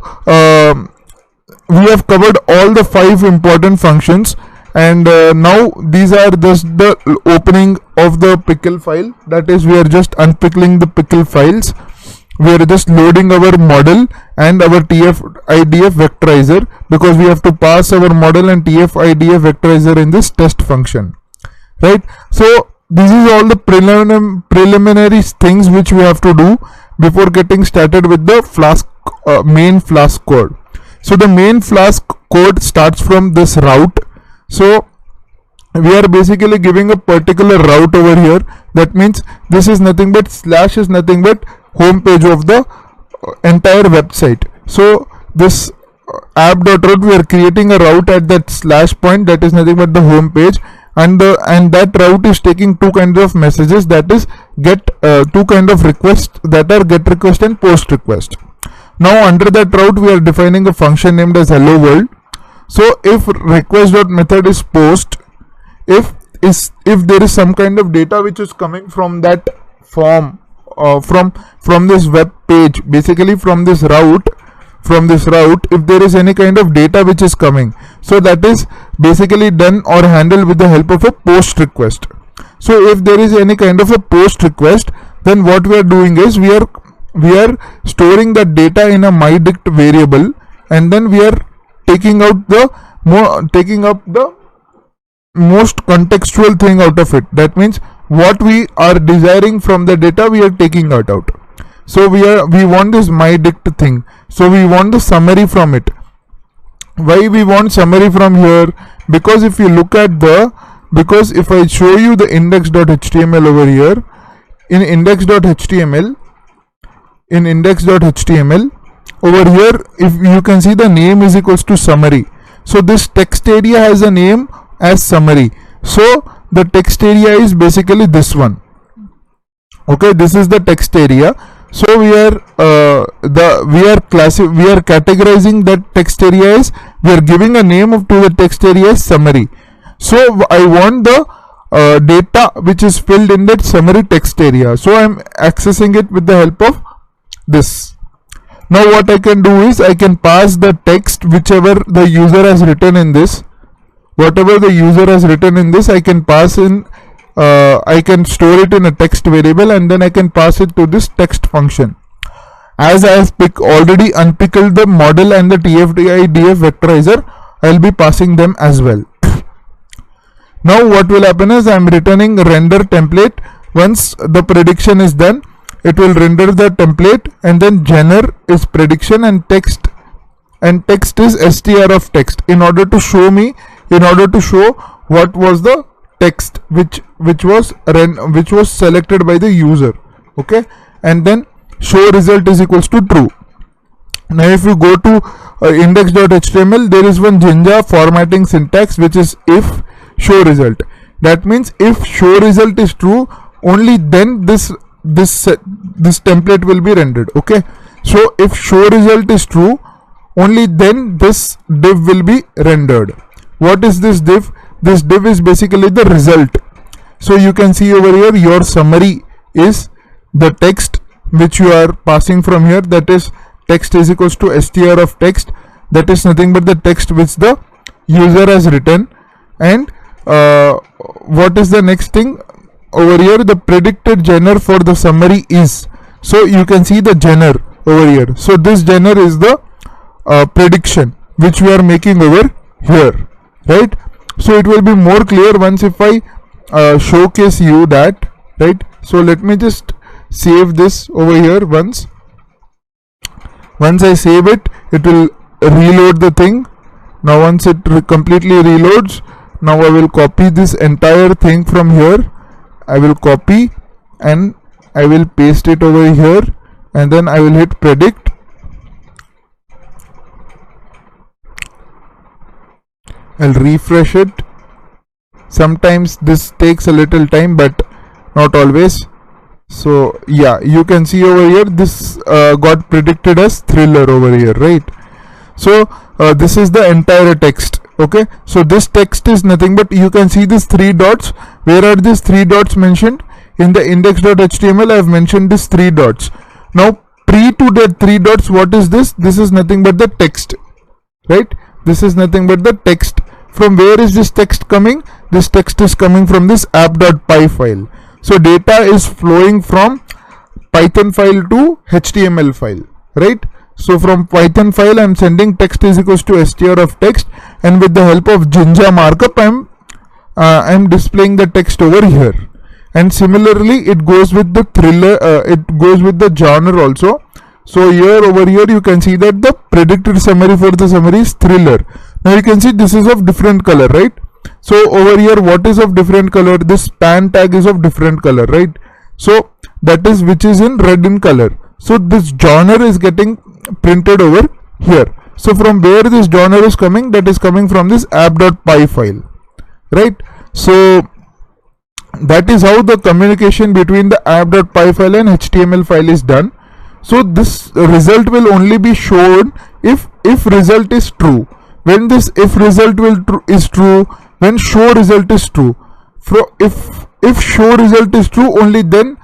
we have covered all the 5 important functions, and now these are just the opening of the pickle file, that is we are just unpickling the pickle files. we are just loading our model and our TF-IDF vectorizer, because we have to pass our model and TF-IDF vectorizer in this test function, right? So this is all the preliminary things which we have to do before getting started with the Flask main Flask code. So the main Flask code starts from this route. So we are basically giving a particular route over here. That means this is nothing but slash is nothing but home page of the entire website. So this app.route, we are creating a route at that slash point, that is nothing but the home page, and that route is taking two kinds of messages, that is get two kind of requests, that are get request and post request. Now under that route we are defining a function named as hello world. So if request.method is post, if there is some kind of data which is coming from that form, from this web page, basically from this route, if there is any kind of data which is coming, so that is basically done or handled with the help of a post request. So if there is any kind of a post request, then what we are doing is we are storing that data in a mydict variable, and then we are taking up the most contextual thing out of it. That means what we are desiring from the data, we are taking it out. So we want this mydict thing, so we want the summary from it. Why we want summary from here? Because if you look at because if I show you the index.html over here, in index.html over here, if you can see, the name is equals to summary. So this text area has a name as summary. So the text area is basically this one. Okay, this is the text area. So we are categorizing that text area as, we are giving a name to the text area as summary. So I want the data which is filled in that summary text area. So I am accessing it with the help of this. Now what I can do is I can pass the text whichever the user has written in this. Whatever the user has written in this, I can pass in, I can store it in a text variable, and then I can pass it to this text function. As I have already unpickled the model and the TF-IDF vectorizer, I will be passing them as well. Now what will happen is I am returning render template. Once the prediction is done, it will render the template, and then gener is prediction, and text is str of text, in order to show what was the text which was selected by the user. Okay, and then show result is equals to true. Now if you go to index.html, there is one Jinja formatting syntax which is if show result. That means if show result is true, only then this template will be rendered. Okay, so if show result is true, only then this div will be rendered. What is this div? This div is basically the result. So you can see over here, your summary is the text which you are passing from here, that is text is equals to str of text, that is nothing but the text which the user has written. And what is the next thing over here? The predicted gener for the summary is, so you can see the gener over here. So this gener is the prediction which we are making over here, right? So it will be more clear once if I showcase you that, right? So let me just save this over here. Once I save it, it will reload the thing. Now once it completely reloads, now I will copy this entire thing from here. I will copy and I will paste it over here, and then I will hit predict. I'll refresh it. Sometimes this takes a little time, but not always. So yeah, you can see over here, this got predicted as thriller over here, right? So this is the entire text. Okay, so this text is nothing but, you can see these three dots. Where are these three dots mentioned? In the index.html I have mentioned these three dots. Now pre to the three dots, what is this? This is nothing but the text, right? This is nothing but the text. From where is this text coming? This text is coming from this app.py file. So data is flowing from Python file to HTML file, right? So from Python file I'm sending text is equals to str of text, and with the help of Jinja markup I'm displaying the text over here. And similarly it goes with the thriller, it goes with the genre also. So here over here you can see that the predicted summary for the summary is thriller. Now you can see this is of different color, right? So over here what is of different color? This span tag is of different color, right? So that is which is in red in color. So this genre is getting printed over here. So from where this genre is coming? That is coming from this app.py file, right? So that is how the communication between the app.py file and HTML file is done. So this result will only be shown if result is true. When this if result is true, when show result is true. If show result is true, only then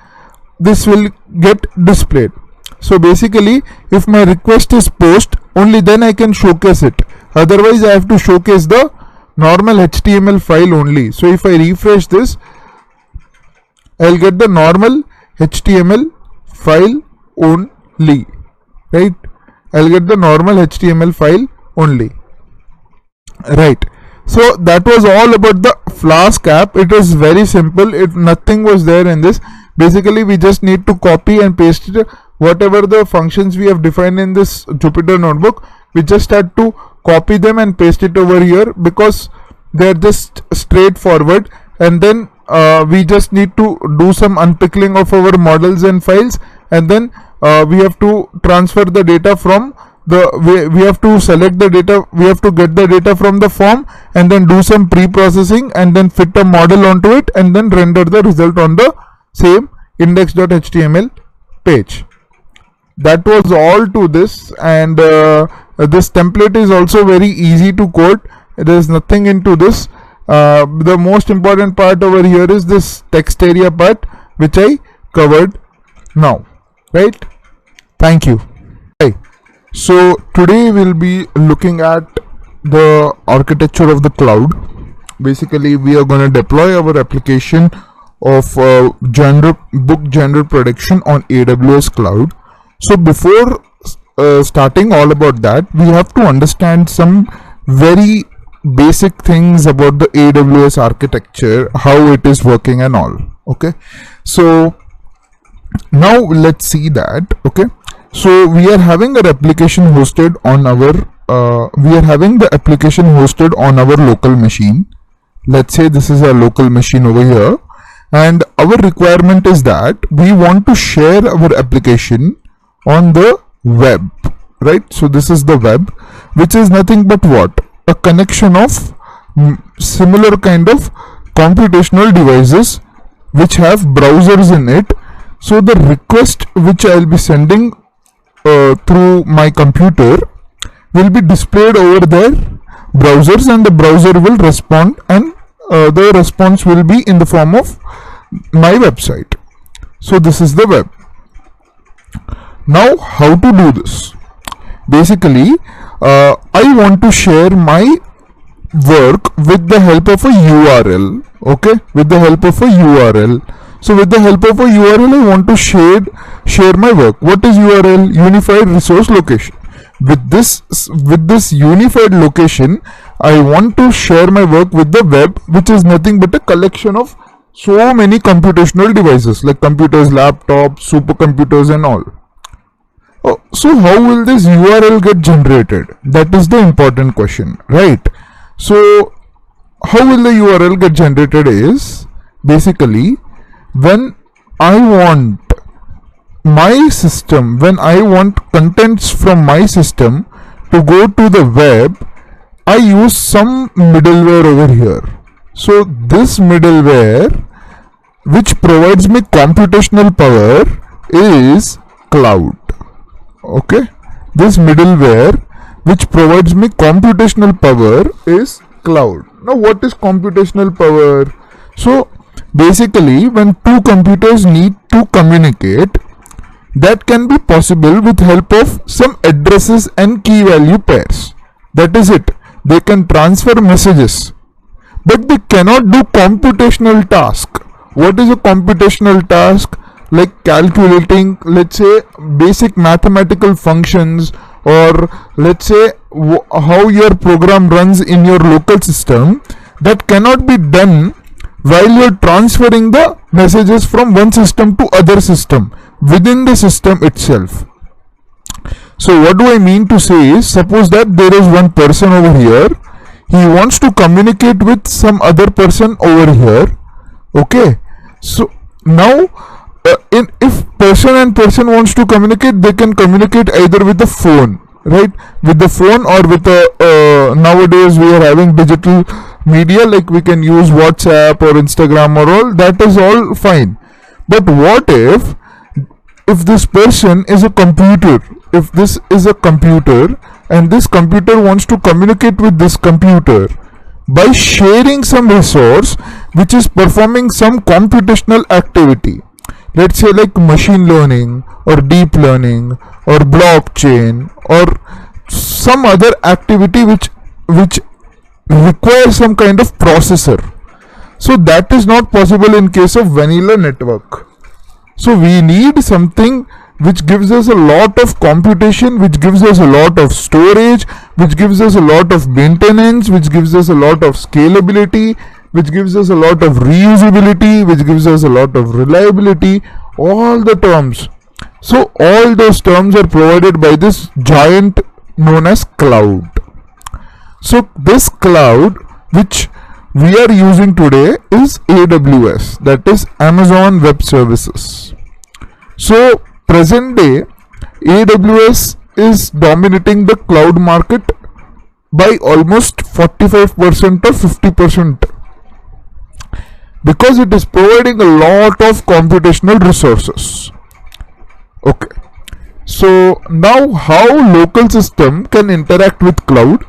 this will get displayed. So basically if my request is post, only then I can showcase it. Otherwise I have to showcase the normal HTML file only. So if I refresh this, I'll get the normal HTML file only, right? I'll get the normal HTML file only, right? So that was all about the Flask app. It is very simple. Nothing was there in this. Basically we just need to copy and paste it. Whatever the functions we have defined in this Jupyter notebook, we just had to copy them and paste it over here because they are just straightforward. And then we just need to do some unpickling of our models and files, and then we have to transfer the data from the we have to select the data, we have to get the data from the form, and then do some pre-processing, and then fit a model onto it, and then render the result on the same index.html page. That was all to this. And this template is also very easy to code. There is nothing into this. The most important part over here is this text area part, which I covered now, right? Thank you. Hi. So today we'll be looking at the architecture of the cloud. Basically we are going to deploy our application of book genre prediction on AWS cloud. So before starting all about that, we have to understand some very basic things about the AWS architecture, how it is working and all. Okay, so now let's see that. Okay, so we are having our application hosted on our local machine. Let's say this is a local machine over here, and our requirement is that we want to share our application on the web, right? So this is the web, which is nothing but what? A connection of similar kind of computational devices which have browsers in it. So the request which I'll be sending through my computer will be displayed over their browsers, and the browser will respond, and the response will be in the form of my website. So this is the web. Now how to do this? Basically I want to share my work with the help of a URL. Okay, with the help of a URL. So with the help of a URL I want to share my work. What is URL? Unified resource location. With this unified location I want to share my work with the web, which is nothing but a collection of so many computational devices like computers, laptops, supercomputers and all. Oh, so how will this URL get generated? That is the important question, right? So how will the URL get generated is basically when I want contents from my system to go to the web, I use some middleware over here. So this middleware which provides me computational power is cloud. Okay, this middleware which provides me computational power is cloud. Now what is computational power? So basically when two computers need to communicate, that can be possible with help of some addresses and key value pairs. That is it. They can transfer messages, but they cannot do computational task. What is a computational task? like calculating, let's say, basic mathematical functions, or let's say how your program runs in your local system, that cannot be done while you're transferring the messages from one system to other system within the system itself. So what do I mean to say is, suppose that there is one person over here, he wants to communicate with some other person over here. Okay, so now if person and person wants to communicate, they can communicate either with the phone, right, with the phone, or with a nowadays we are having digital media, like we can use WhatsApp or Instagram or all, that is all fine. But what if this person is a computer, if this is a computer and this computer wants to communicate with this computer by sharing some resource which is performing some computational activity, let's say like machine learning or deep learning or blockchain or some other activity which requires some kind of processor. So that is not possible in case of vanilla network. So we need something which gives us a lot of computation, which gives us a lot of storage, which gives us a lot of maintenance, which gives us a lot of scalability, which gives us a lot of reusability, which gives us a lot of reliability, all the terms. So all those terms are provided by this giant known as cloud. So this cloud which we are using today is AWS, that is Amazon Web Services. So present day AWS is dominating the cloud market by almost 45% or 50%, because it is providing a lot of computational resources. Okay, so now how local system can interact with cloud?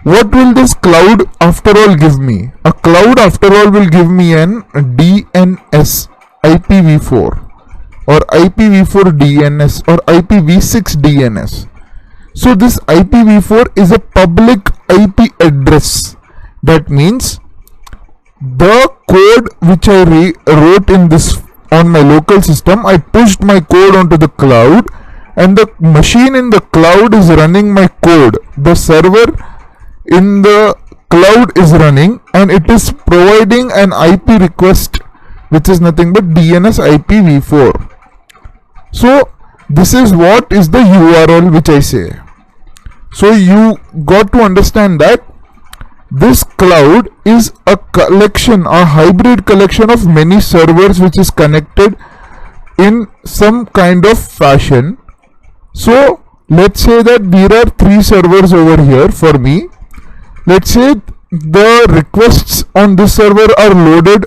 What will this cloud after all give me? A cloud after all will give me an DNS IPv4 or IPv4 DNS or IPv6 DNS. So this IPv4 is a public IP address. That means the code which I wrote in this on my local system, I pushed my code onto the cloud, and the machine in the cloud is running my code. The server in the cloud is running, and it is providing an IP request which is nothing but DNS IPv4. So this is what is the URL which I say. So you got to understand that this cloud is a collection, a hybrid collection of many servers which is connected in some kind of fashion. So let's say that there are 3 servers over here for me. Let's say the requests on this server are loaded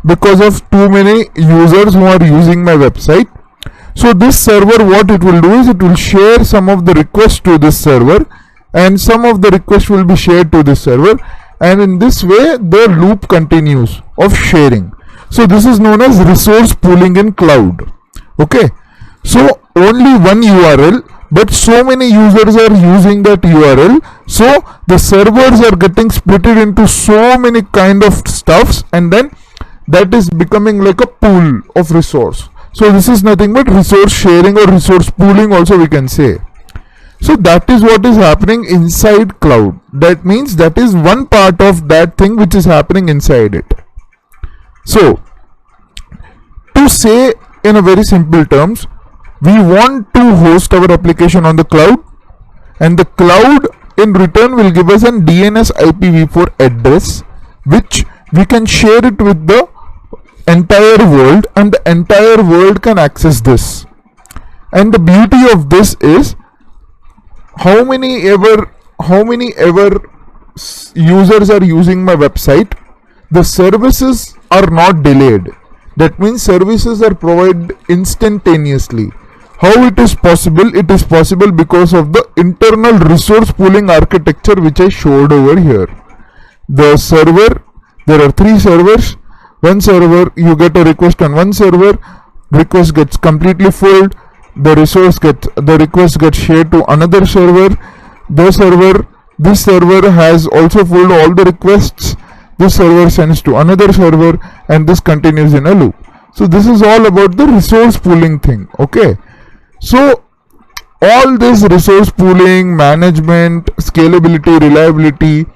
because of too many users who are using my website. So this server, what it will do is it will share some of the requests to this server, and some of the requests will be shared to this server, and in this way the loop continues of sharing. So this is known as resource pooling in cloud. Okay, so only one URL, but so many users are using that URL, so the servers are getting splitted into so many kind of stuffs, and then that is becoming like a pool of resource. So this is nothing but resource sharing or resource pooling also we can say. So that is what is happening inside cloud. That means that is one part of that thing which is happening inside it. So to say in a very simple terms, we want to host our application on the cloud, and the cloud in return will give us an DNS IPv4 address which we can share it with the entire world, and the entire world can access this. And the beauty of this is how many ever users are using my website, the services are not delayed. That means services are provided instantaneously. How it is possible? It is possible because of the internal resource pooling architecture which I showed over here. The server, there are 3 servers. One server, you get a request on one server, request gets completely filled, the request gets shared to another server. This server has also filled all the requests. This server sends to another server, and this continues in a loop. So this is all about the resource pooling thing. Okay, so all this resource pooling, management, scalability, reliability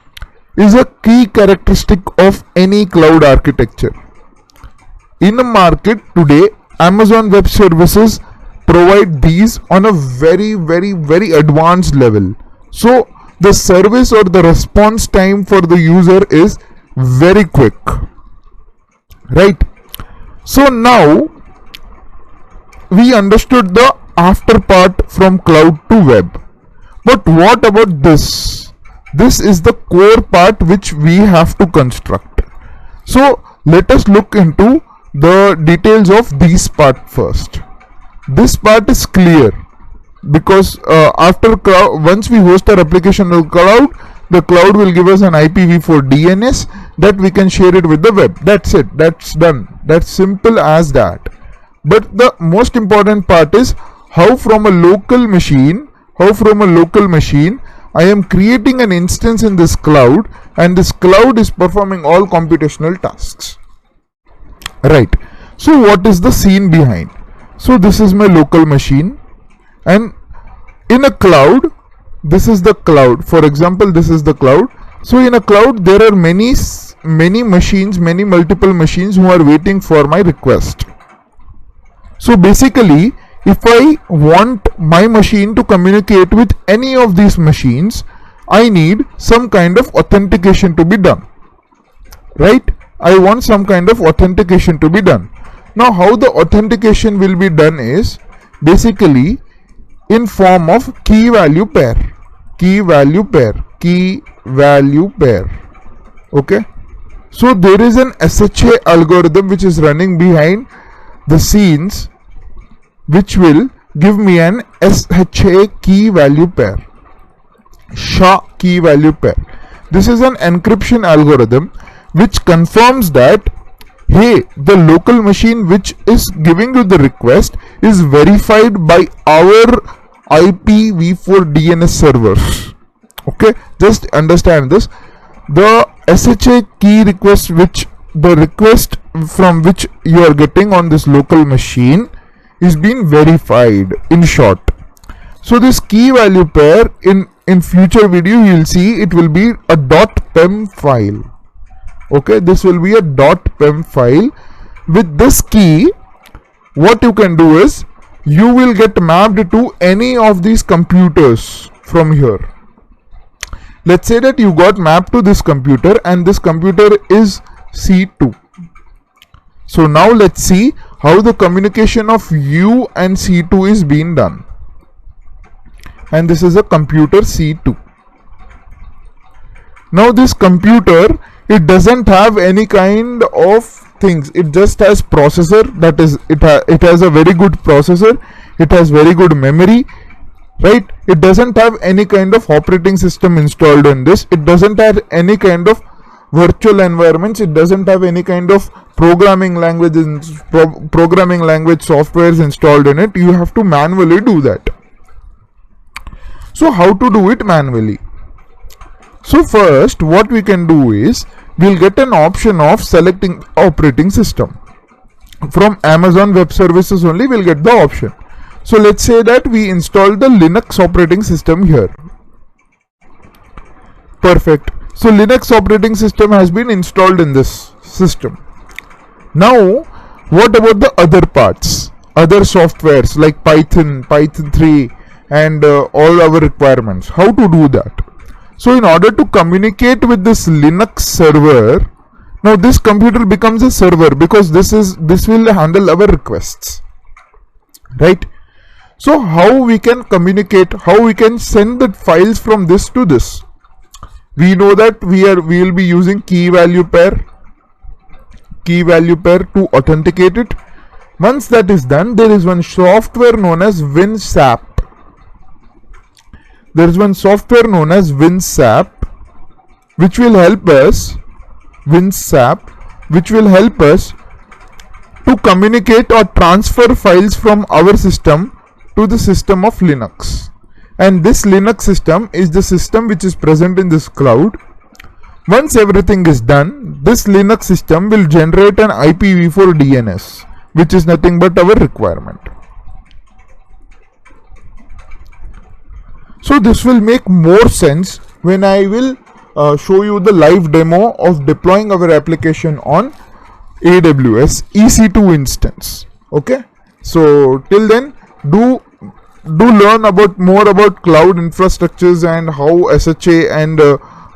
is a key characteristic of any cloud architecture. In the market today, Amazon Web Services provide these on a very advanced level. So the service or the response time for the user is very quick, right? So now we understood the after part from cloud to web, but what about this? This is the core part which we have to construct. So let us look into the details of this part first. This part is clear because after cloud, once we host our application on cloud, the cloud will give us an IPv4 DNS that we can share it with the web. That's it. That's done. That's simple as that. But the most important part is how from a local machine I am creating an instance in this cloud, and this cloud is performing all computational tasks. Right. So what is the scene behind? So this is my local machine, and in a cloud, this is the cloud. For example, this is the cloud. So in a cloud there are many multiple machines who are waiting for my request. So basically, if I want my machine to communicate with any of these machines, I need some kind of authentication to be done, right? I want some kind of authentication to be done. Now how the authentication will be done is basically in form of key value pair. Okay, so there is an SHA algorithm which is running behind the scenes, which will give me an SHA key value pair, SHA key value pair. This is an encryption algorithm which confirms that, hey, the local machine which is giving you the request is verified by our IPv4 DNS servers. Okay, just understand this. The SHA key request, which the request from which you are getting on this local machine, is being verified, in short. So this key value pair, in future video you will see it will be a .pem file. Okay, this will be a .pem file. With this key, what you can do is you will get mapped to any of these computers from here. Let's say that you got mapped to this computer, and this computer is C2. So now let's see how the communication of you and C2 is being done. And this is a computer C2. Now this computer, it doesn't have any kind of things. It just has processor, that is, it has a very good processor. It has very good memory, right? It doesn't have any kind of operating system installed in this. It doesn't have any kind of virtual environments. It doesn't have any kind of programming language softwares installed in it. You have to manually do that. So how to do it manually? So first what we can do is we'll get an option of selecting operating system. From Amazon Web Services only we'll get the option. So let's say that we install the Linux operating system here. Perfect. So Linux operating system has been installed in this system. Now what about the other parts, other softwares like Python 3 and all our requirements? How to do that? So in order to communicate with this Linux server, now this computer becomes a server because this will handle our requests, right? So how we can communicate, how we can send the files from this to this? We know that we will be using key value pair to authenticate it. Once that is done, there is one software known as WinSap. There is one software known as WinSap, which will help us to communicate or transfer files from our system to the system of Linux. And this Linux system is the system which is present in this cloud. Once everything is done, this Linux system will generate an IPv4 DNS which is nothing but our requirement. So this will make more sense when I will show you the live demo of deploying our application on AWS EC2 instance. Okay, so till then, do learn about more about cloud infrastructures and how SHA and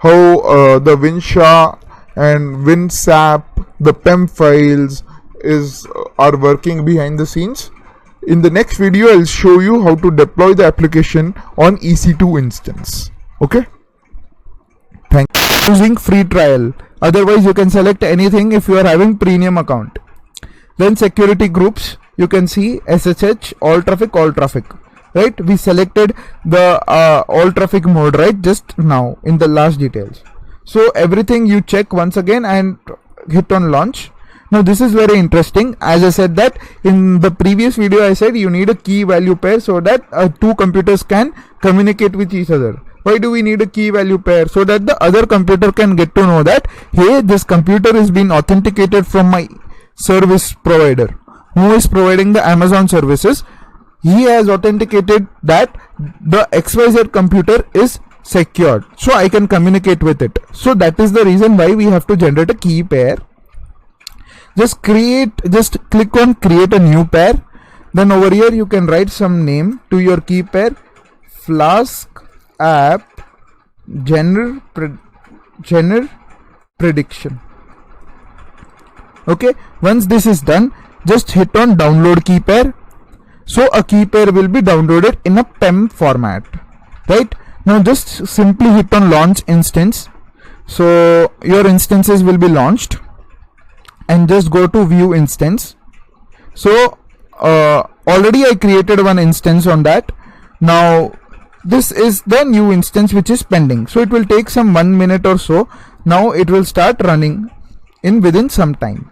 how the WinSHA and WinSAP, the PEM files are working behind the scenes. In the next video, I'll show you how to deploy the application on EC2 instance. Okay. Thank you. Using free trial. Otherwise, you can select anything if you are having premium account. Then security groups. You can see SSH, all traffic, right? We selected the all traffic mode, right? Just now in the last details. So everything you check once again and hit on launch. Now this is very interesting. As I said that in the previous video, I said you need a key value pair so that two computers can communicate with each other. Why do we need a key value pair? So that the other computer can get to know that, hey, this computer is being authenticated from my service provider who is providing the Amazon services. He has authenticated that the XYZ computer is secured, so I can communicate with it. So that is the reason why we have to generate a key pair. Just click on create a new pair. Then over here you can write some name to your key pair. Flask app general prediction. Okay, once this is done, just hit on download key pair. So a key pair will be downloaded in a PEM format, right? Now just simply hit on launch instance. So your instances will be launched, and just go to view instance. So already I created one instance on that. Now this is the new instance which is pending, so it will take some 1 minute or so. Now it will start running within some time.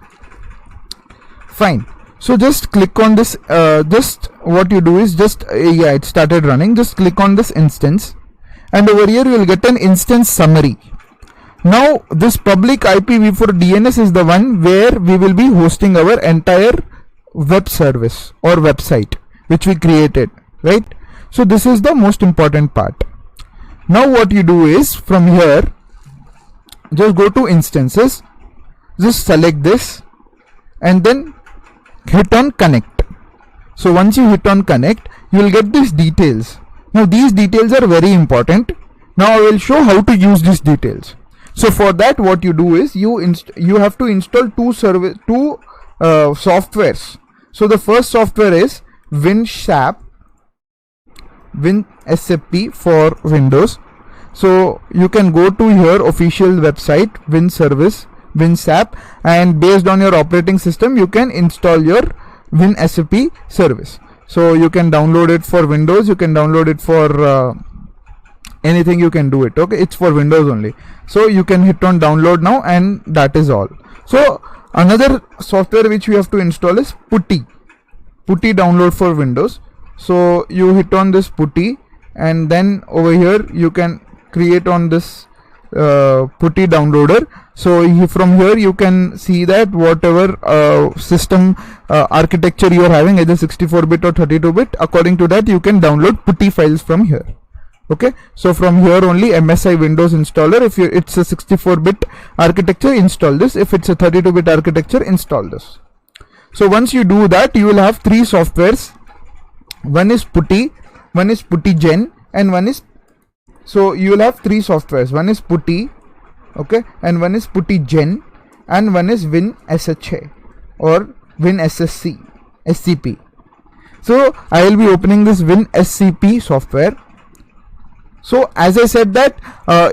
Fine. So just click on this. Just what you do is yeah, it started running. Just click on this instance, and over here you will get an instance summary. Now this public IPv4 DNS is the one where we will be hosting our entire web service or website which we created, right? So this is the most important part. Now what you do is, from here just go to instances, just select this and then hit on connect. So once you hit on connect, you will get these details. Now these details are very important. Now I will show how to use these details. So for that, what you do is you have to install two softwares. So the first software is WinSAP for Windows. So you can go to your official website, WinSAP, and based on your operating system, you can install your WinSAP service. So you can download it for Windows, you can download it for anything, you can do it. Okay, it's for Windows only. So you can hit on download now, and that is all. So another software which we have to install is Putty download for Windows. So you hit on this Putty, and then over here you can create on this Putty downloader. So from here you can see that whatever system architecture you are having, either 64-bit or 32-bit, according to that you can download Putty files from here. Okay, so from here only MSI Windows installer, if it's a 64-bit architecture, install this. If it's a 32-bit architecture, install this. So once you do that, you will have three softwares. One is Putty, one is Putty Gen, and one is, so you will have three softwares. One is Putty, okay, and one is Putty Gen, and one is WinSHA or SCP. So I will be opening this WinSCP software. So as I said that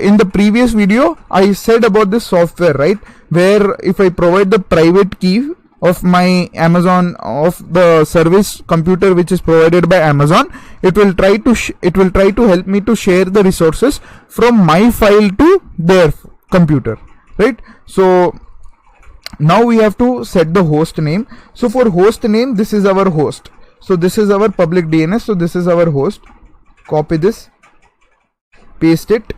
in the previous video, I said about this software, right, where if I provide the private key of my Amazon, of the service computer which is provided by Amazon, it will try to help me to share the resources from my file to their computer, right? So now we have to set the host name. So for host name, this is our host. So this is our public DNS. So this is our host. Copy this, paste it,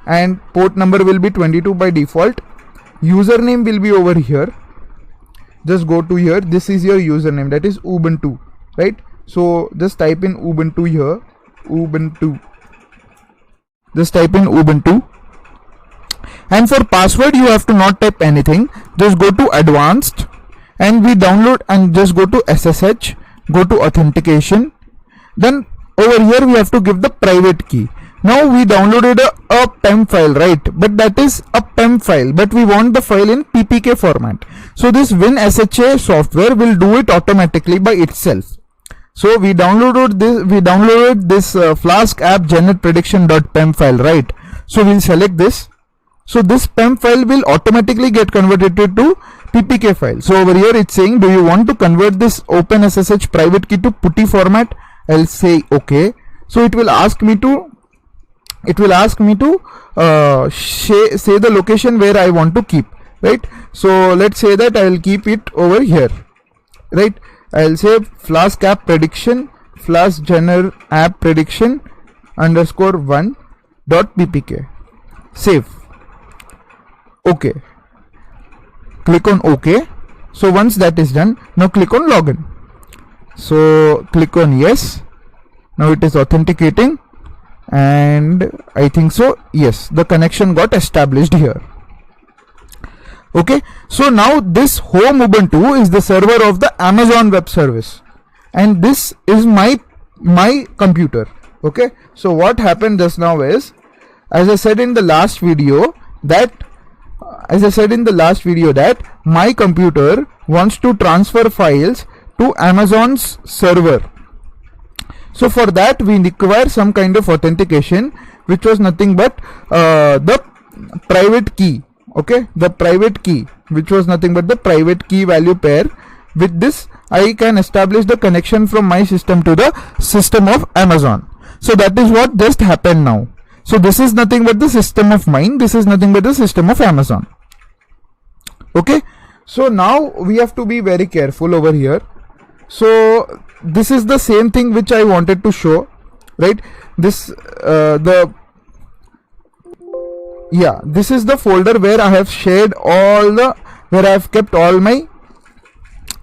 and port number will be 22 by default. Username will be over here. just go to here. This is your username, that is Ubuntu, right? So just type in Ubuntu here, Ubuntu. Just type in Ubuntu. And for password, you have to not type anything. Just go to advanced and we download and just go to SSH, go to authentication. Then over here we have to give the private key. Now we downloaded a PEM file, right? But that is a PEM file, but we want the file in PPK format. So this WinSHA software will do it automatically by itself. So we downloaded this Flask app generate prediction.pem file, right? So we'll select this. So this PEM file will automatically get converted to PPK file. So over here it's saying, do you want to convert this OpenSSH private key to PuTTY format? I'll say okay. So it will ask me to say the location where I want to keep, right? So let's say that I will keep it over here, right? I'll say Flask app prediction, Flask gener app prediction _1.ppk. Save. Okay. Click on OK. So once that is done, now click on login. So click on yes. Now it is authenticating, and I think so, yes, the connection got established here. Okay, so now this home Ubuntu is the server of the Amazon Web Service, and this is my computer. Okay, so what happened just now is, as I said in the last video that my computer wants to transfer files to Amazon's server. So for that we require some kind of authentication, which was nothing but the private key. Okay, the private key, which was nothing but the private key value pair. With this I can establish the connection from my system to the system of Amazon. So that is what just happened now. So this is nothing but the system of mine, this is nothing but the system of Amazon. Okay, so now we have to be very careful over here. So this is the same thing which I wanted to show, right? This this is the folder where I have shared where I have kept all my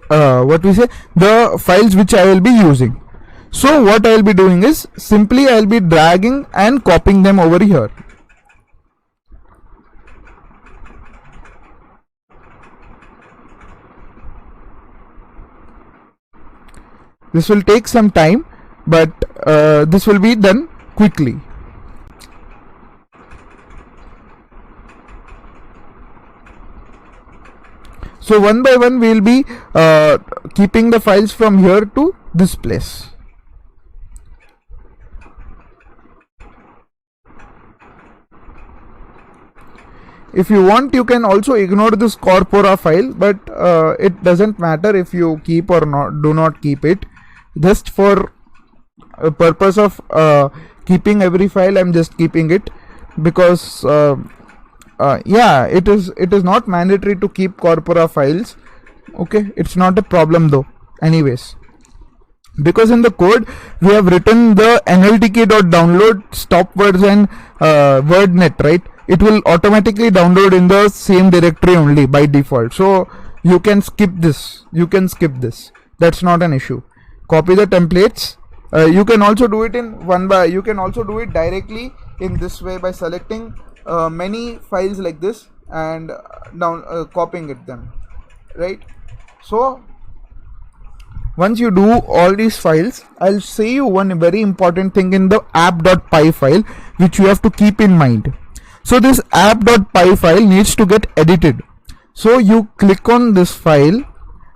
the files which I will be using. So what I will be doing is simply I will be dragging and copying them over here. This will take some time, but this will be done quickly. So one by one we will be keeping the files from here to this place. If you want, you can also ignore this corpora file, but it doesn't matter if you keep or do not keep it. Just for a purpose of keeping every file, I'm just keeping it, because it is not mandatory to keep corpora files. Okay, it's not a problem though anyways, because in the code we have written the nltk.download stopwords and wordnet, right? It will automatically download in the same directory only by default. So you can skip this, that's not an issue. Copy the templates. You can also do it you can also do it directly in this way by selecting many files like this and copying them, right? So once you do all these files, I'll say you one very important thing in the app.py file which you have to keep in mind. So this app.py file needs to get edited. So you click on this file,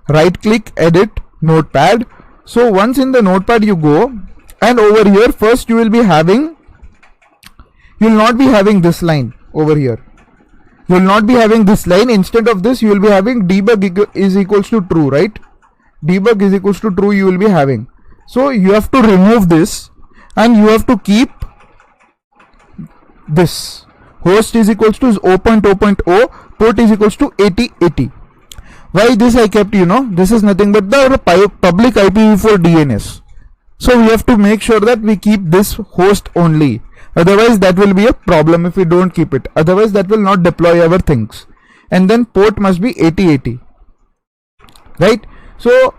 right click, edit, notepad. So once in the notepad you go, and over here first you will not be having this line over here. You will not be having this line. Instead of this you will be having debug is equals to true, right? Debug is equals to true you will be having. So you have to remove this and you have to keep this. Host is equals to 0.0.0, port is equals to 8080. Why this I kept, this is nothing but the public IPv4 DNS. So we have to make sure that we keep this host only. Otherwise that will be a problem if we don't keep it. Otherwise that will not deploy our things. And then port must be 8080. right? So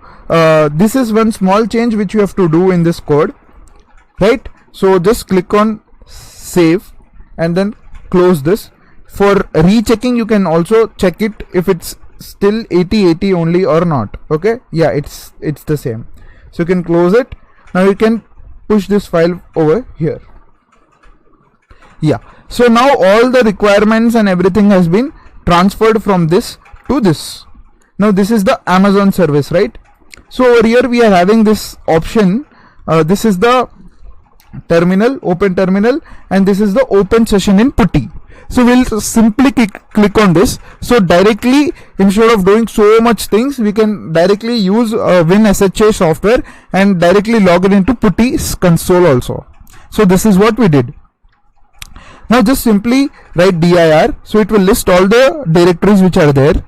this is one small change which you have to do in this code, right? So just click on save and then close this. For rechecking, you can also check it if it's still 8080 only or not. Okay, yeah, it's the same. So you can close it. Now you can push this file over here. Yeah, so now all the requirements and everything has been transferred from this to this. Now this is the Amazon service, right? So over here we are having this option. This is the terminal, open terminal, and this is the open session in putty. So we'll simply click on this. So directly, instead of doing so much things, we can directly use WinSHA software and directly log it into putty's console also. So this is what we did. Now just simply write dir, so it will list all the directories which are there.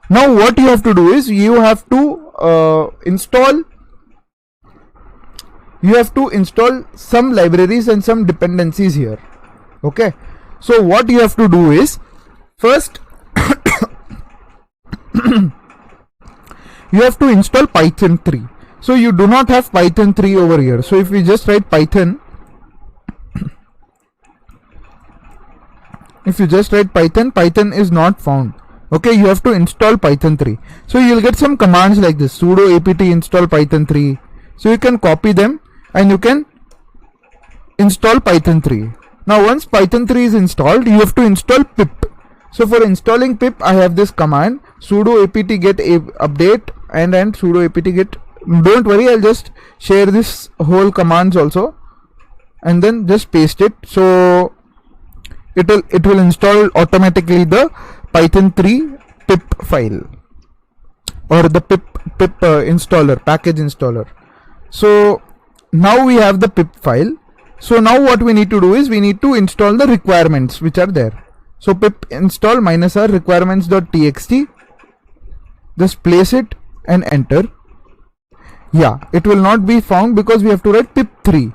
Now what you have to do is you have to install some libraries and some dependencies here. Okay, so what you have to do is first you have to install Python 3. So you do not have Python 3 over here. So if we just write Python, if you just write Python is not found. Okay, you have to install Python 3. So you will get some commands like this: sudo apt install Python 3. So you can copy them and you can install Python 3. Now once Python 3 is installed, you have to install pip. So for installing pip, I have this command sudo apt get update and sudo apt get. Don't worry, I'll just share this whole commands also and then just paste it. So it will install automatically the Python 3 pip file or the pip installer, package installer. So now we have the pip file. So now what we need to do is we need to install the requirements which are there. So pip install -r requirements.txt. Just place it and enter. Yeah, it will not be found because we have to write pip3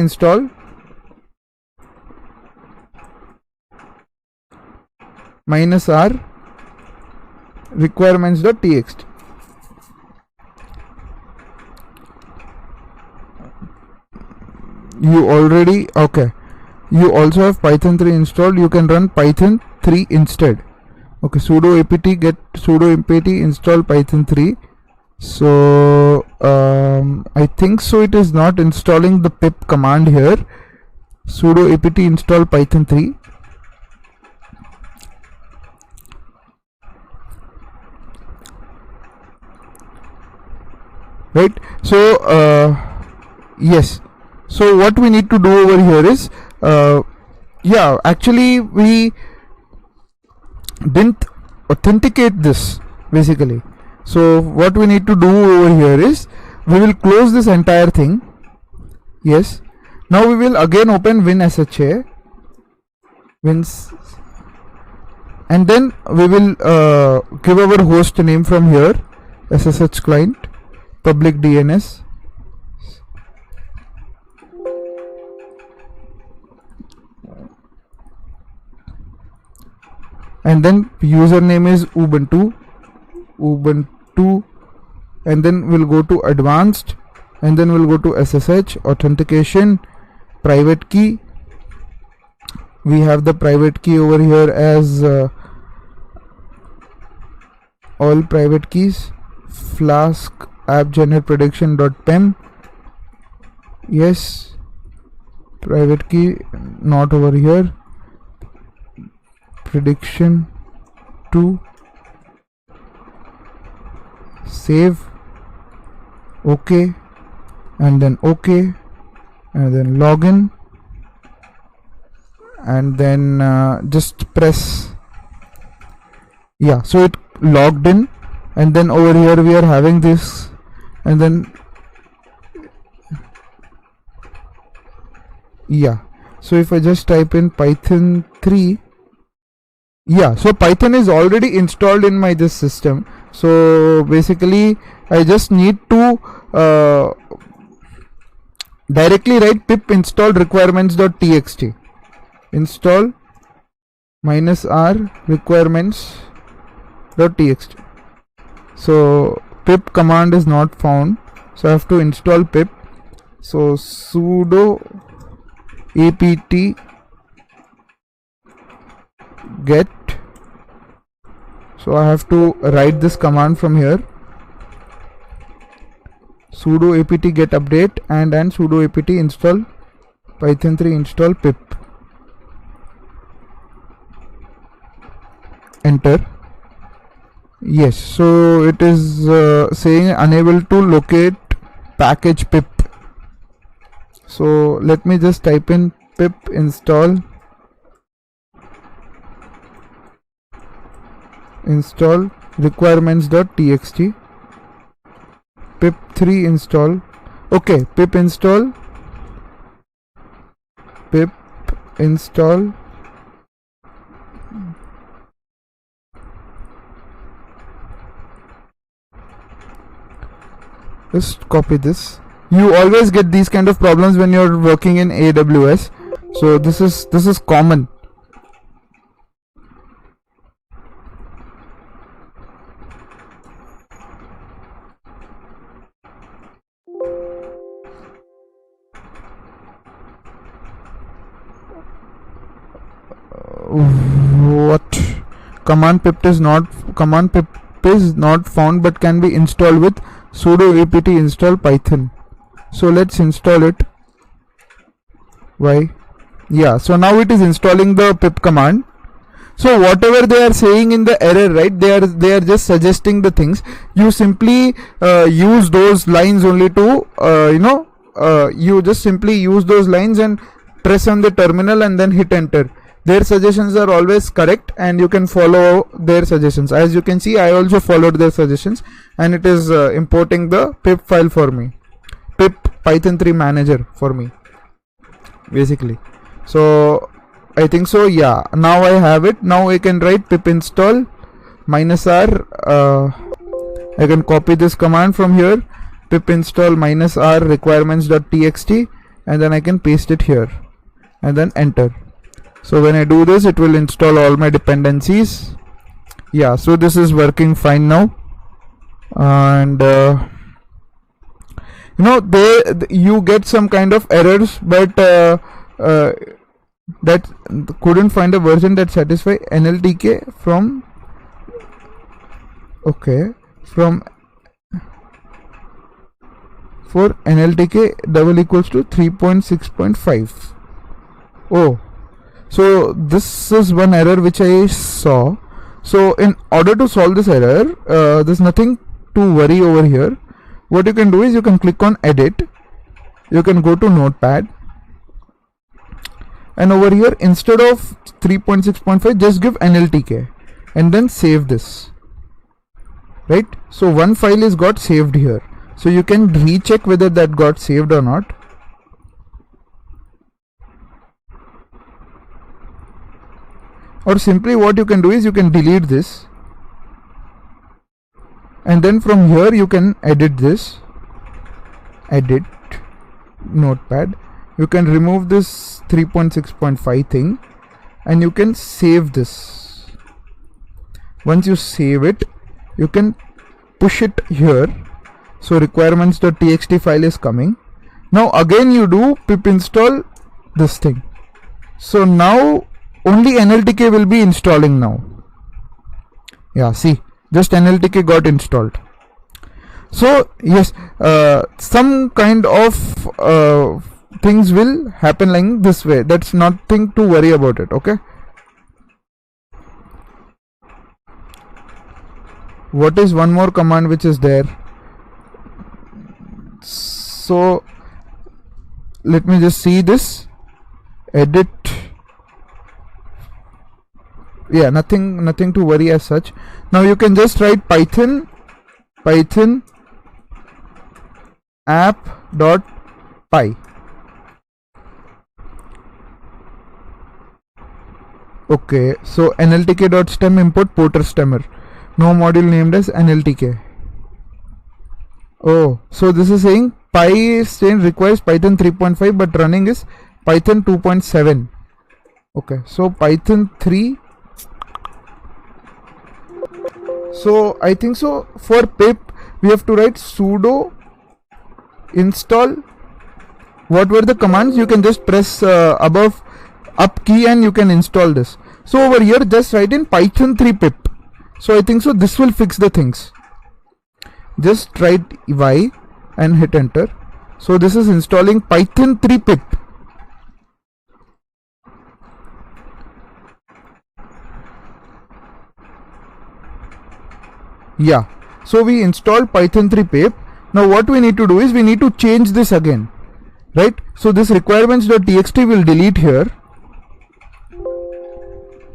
install -r requirements.txt. You already, okay, you also have Python 3 installed. You can run Python 3 instead. Okay, sudo apt get sudo apt install Python 3. So I think so it is not installing the pip command here. Sudo apt install Python 3. Right, so yes, so what we need to do over here is yeah, actually we didn't authenticate this basically. So what we need to do over here is we will close this entire thing. Yes, now we will again open WinSHA and then we will give our host name from here, SSH client, public DNS, and then username is Ubuntu, and then we'll go to advanced, and then we'll go to SSH authentication, private key. We have the private key over here as all private keys, flask app generate prediction.pem. Yes, private key not over here, prediction 2, save, okay, and then okay, and then login, and then just press, yeah, so it logged in. And then over here we are having this, and then yeah, so if I just type in Python 3, yeah, so Python is already installed in my this system. So basically I just need to directly write pip install requirements.txt, install -r requirements.txt. So pip command is not found, so I have to install pip. So sudo apt get, so I have to write this command from here, sudo apt get update and sudo apt install python 3 install pip. Enter. Yes, so it is saying unable to locate package pip. So let me just type in pip install requirements.txt pip 3 install. Okay, pip install just copy this. You always get these kind of problems when you're working in AWS, so this is common. What? Command pip is not found but can be installed with sudo apt install python. So let's install it. Why? Yeah, so now it is installing the pip command. So whatever they are saying in the error, right, they are just suggesting the things. You simply use those lines only to you just simply use those lines and press on the terminal and then hit enter. Their suggestions are always correct and you can follow their suggestions. As you can see, I also followed their suggestions and it is importing the pip file for me, pip python 3 manager for me basically. So I think so, yeah, now I have it. Now I can write pip install -r. I can copy this command from here, pip install -r requirements.txt, and then I can paste it here and then enter. So when I do this, it will install all my dependencies. Yeah, so this is working fine now. And you get some kind of errors, but that couldn't find a version that satisfy NLTK from for NLTK double equals to 3.6.5. Oh, so this is one error which I saw. So in order to solve this error, there's nothing to worry over here. What you can do is you can click on edit, you can go to notepad, and over here instead of 3.6.5 just give NLTK and then save this, right? So one file is got saved here, so you can recheck whether that got saved or not. Or simply what you can do is you can delete this, and then from here you can edit this, edit notepad, you can remove this 3.6.5 thing and you can save this. Once you save it, you can push it here, so requirements.txt file is coming. Now again you do pip install this thing, so now only NLTK will be installing now. Yeah, see, just NLTK got installed. So yes, some kind of things will happen like this way. That's nothing to worry about it. Okay. What is one more command which is there? So let me just see this. Edit. Yeah, nothing to worry as such. Now you can just write python app.py. Okay, so nltk.stem import porter stemmer, no module named as nltk. Oh, so this is saying PyStain requires Python 3.5 but running is Python 2.7. Okay, so Python 3 So I think so for pip we have to write sudo install. What were the commands? You can just press above up key and you can install this. So over here just write in python 3 pip. So I think so this will fix the things. Just write y and hit enter. So this is installing python 3 pip. Yeah, so we installed python 3 pip. Now what we need to do is we need to change this again, right? So this requirements.txt will delete here,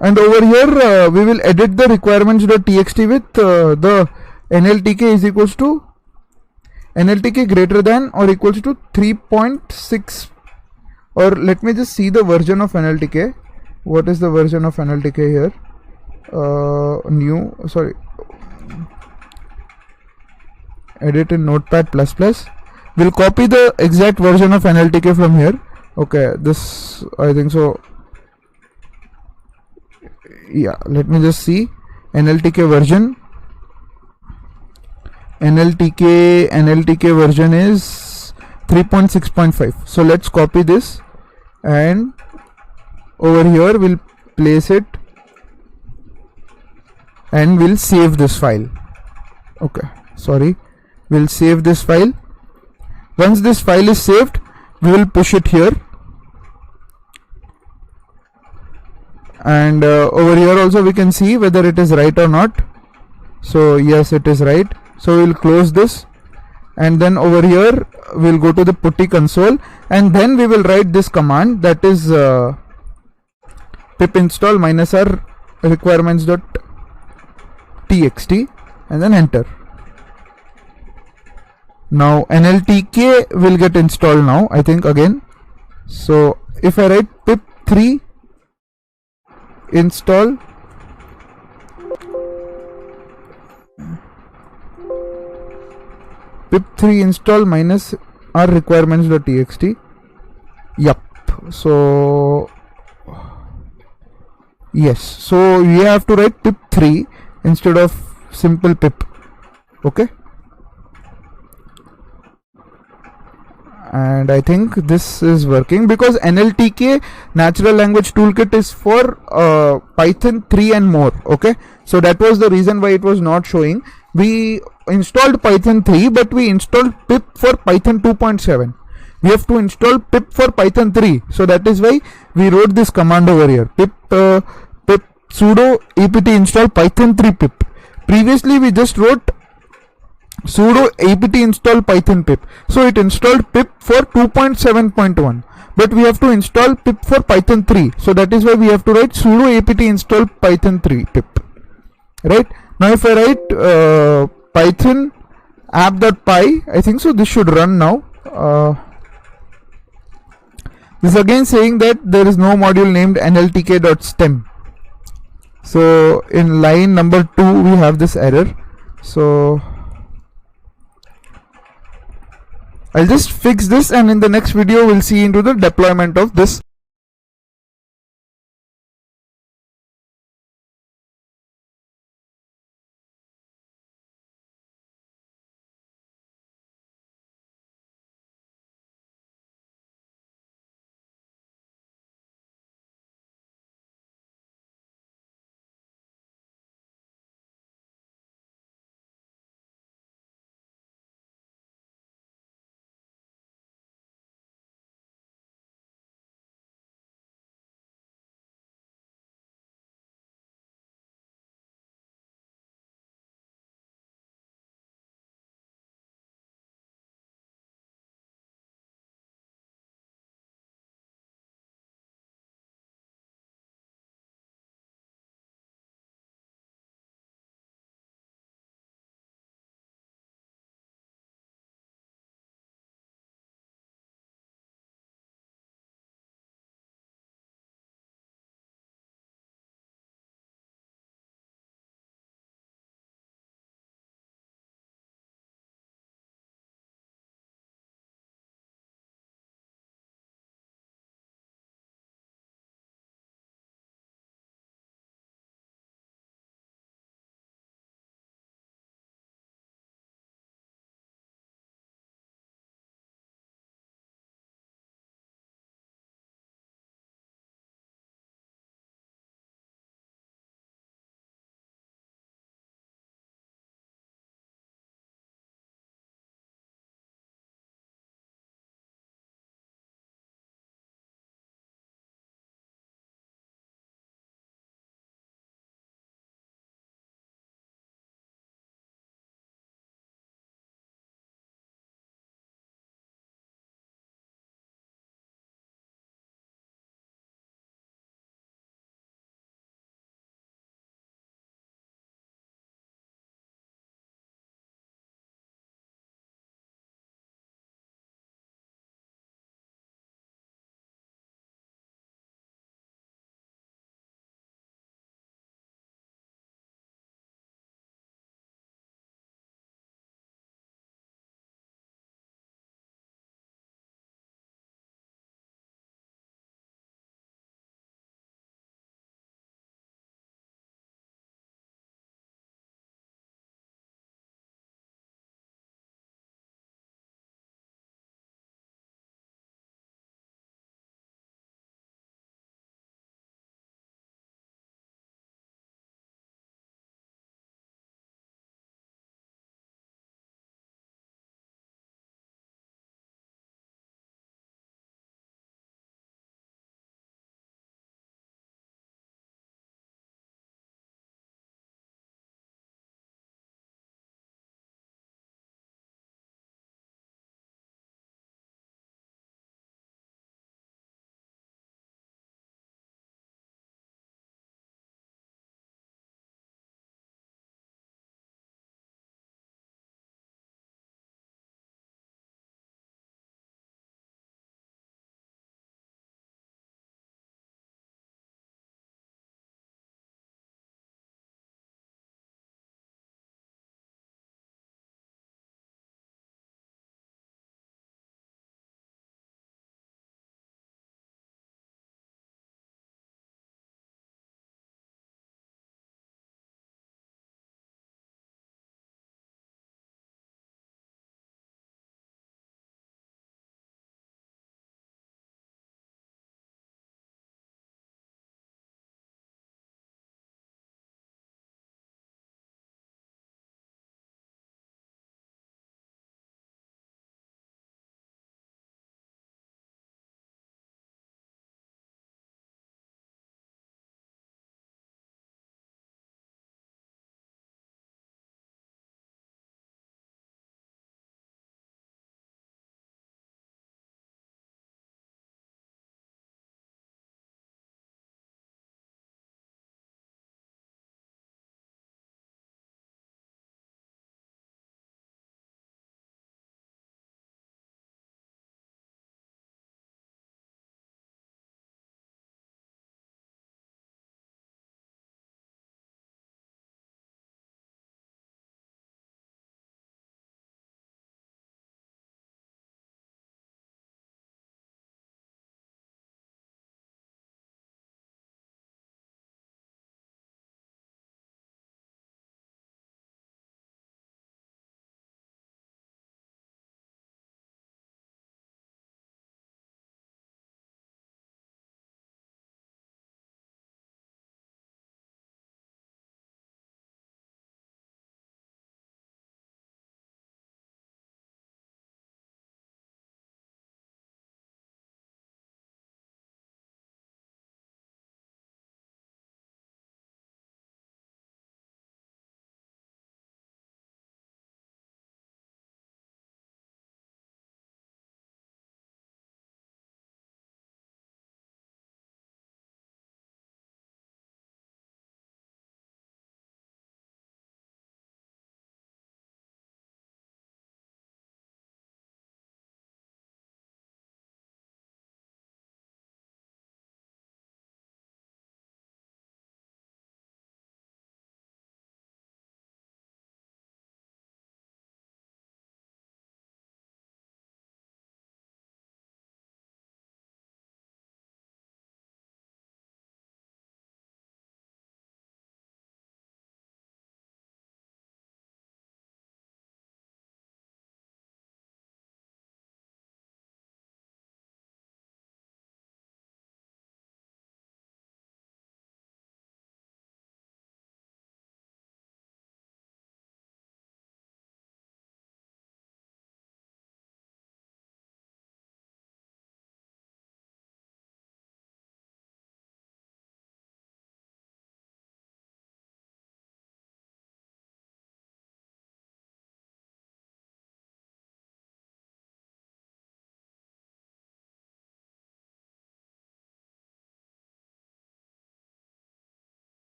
and over here we will edit the requirements.txt with the nltk is equals to nltk greater than or equals to 3.6, or let me just see the version of nltk. What is the version of nltk here? New, sorry, edit in notepad plus plus. We'll copy the exact version of nltk from here. Okay, this I think so. Yeah, let me just see nltk version. nltk version is 3.6.5. so let's copy this and over here we'll place it and we'll save this file. Okay, sorry, we'll save this file. Once this file is saved, we will push it here, and over here also we can see whether it is right or not. So yes, it is right. So we'll close this, and then over here we'll go to the putty console, and then we will write this command, that is pip install -r requirements.txt and then enter. Now nltk will get installed now, I think, again. So if I write pip 3 install pip3 install -r requirements.txt. Yup. So yes, so we have to write pip3 instead of simple pip. Okay, and I think this is working because nltk natural language toolkit is for python 3 and more. Okay, so that was the reason why it was not showing. We installed python 3, but we installed pip for python 2.7. we have to install pip for python 3, so that is why we wrote this command over here, pip sudo apt install python 3 pip. Previously we just wrote sudo apt install python pip, so it installed pip for 2.7.1, but we have to install pip for python 3, so that is why we have to write sudo apt install python 3 pip. Right, now if I write python app.py, I think so this should run now. This is again saying that there is no module named nltk.stem. So in line number 2 we have this error. So I'll just fix this, and in the next video we'll see into the deployment of this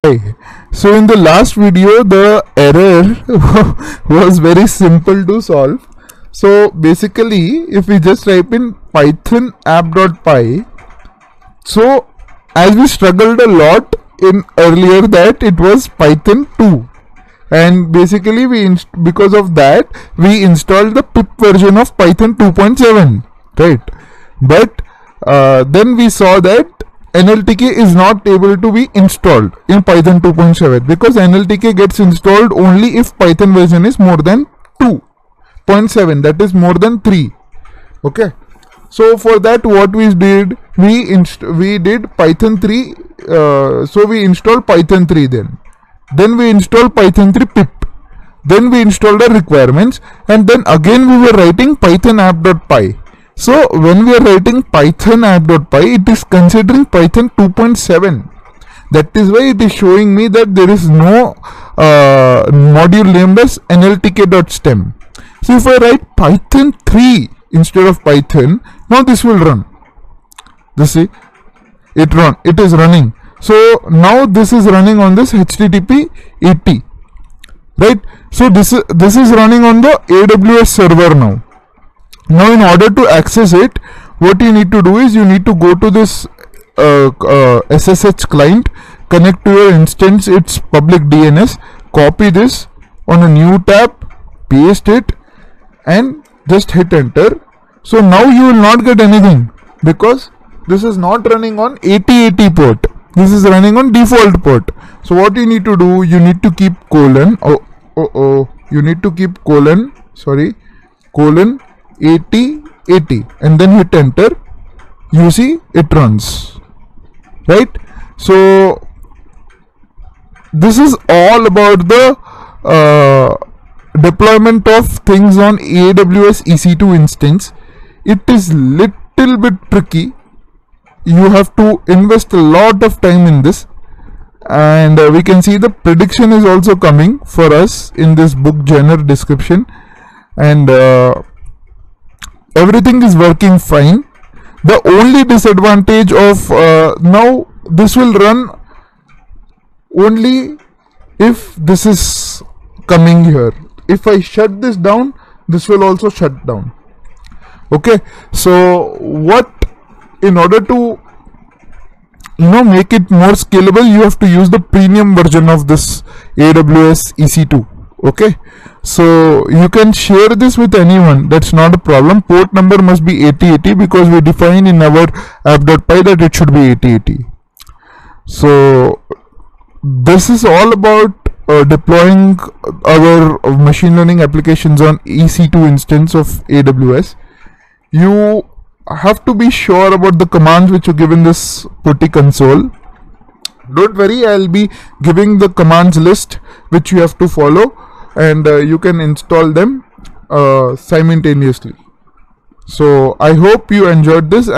Hi. So in the last video, the error was very simple to solve. So basically, if we just type in python app.py, so as we struggled a lot in earlier, that it was python 2, and basically because of that we installed the pip version of python 2.7, right? But then we saw that NLTK is not able to be installed in python 2.7 because NLTK gets installed only if python version is more than 2.7, that is more than 3. Okay, so for that what we did, we did python 3. So we installed python 3, then we installed python 3 pip, then we installed the requirements, and then again we were writing python app.py. So when we are writing python app.py, it is considering python 2.7. That is why it is showing me that there is no module named as nltk.stem. So if I write python 3 instead of python, now this will run. This see, it is running. So now this is running on this http 80, right? So this is running on the AWS server now. Now in order to access it, what you need to do is you need to go to this SSH client, connect to your instance its public DNS, copy this on a new tab, paste it, and just hit enter. So now you will not get anything because this is not running on 8080 port. This is running on default port. So what you need to do, you need to keep colon, you need to keep colon 8080 and then hit enter. You see it runs, right? So this is all about the deployment of things on AWS EC2 instance. It is little bit tricky. You have to invest a lot of time in this, and we can see the prediction is also coming for us in this book genre description, and everything is working fine. The only disadvantage of now this will run only if this is coming here. If I shut this down, this will also shut down. Okay, so what, in order to make it more scalable, you have to use the premium version of this AWS EC2. Okay, so you can share this with anyone, that's not a problem. Port number must be 8080 because we define in our app.py that it should be 8080. So this is all about deploying our machine learning applications on EC2 instance of AWS. You have to be sure about the commands which you give in this PuTTY console. Don't worry, I'll be giving the commands list which you have to follow, and you can install them simultaneously. So I hope you enjoyed this.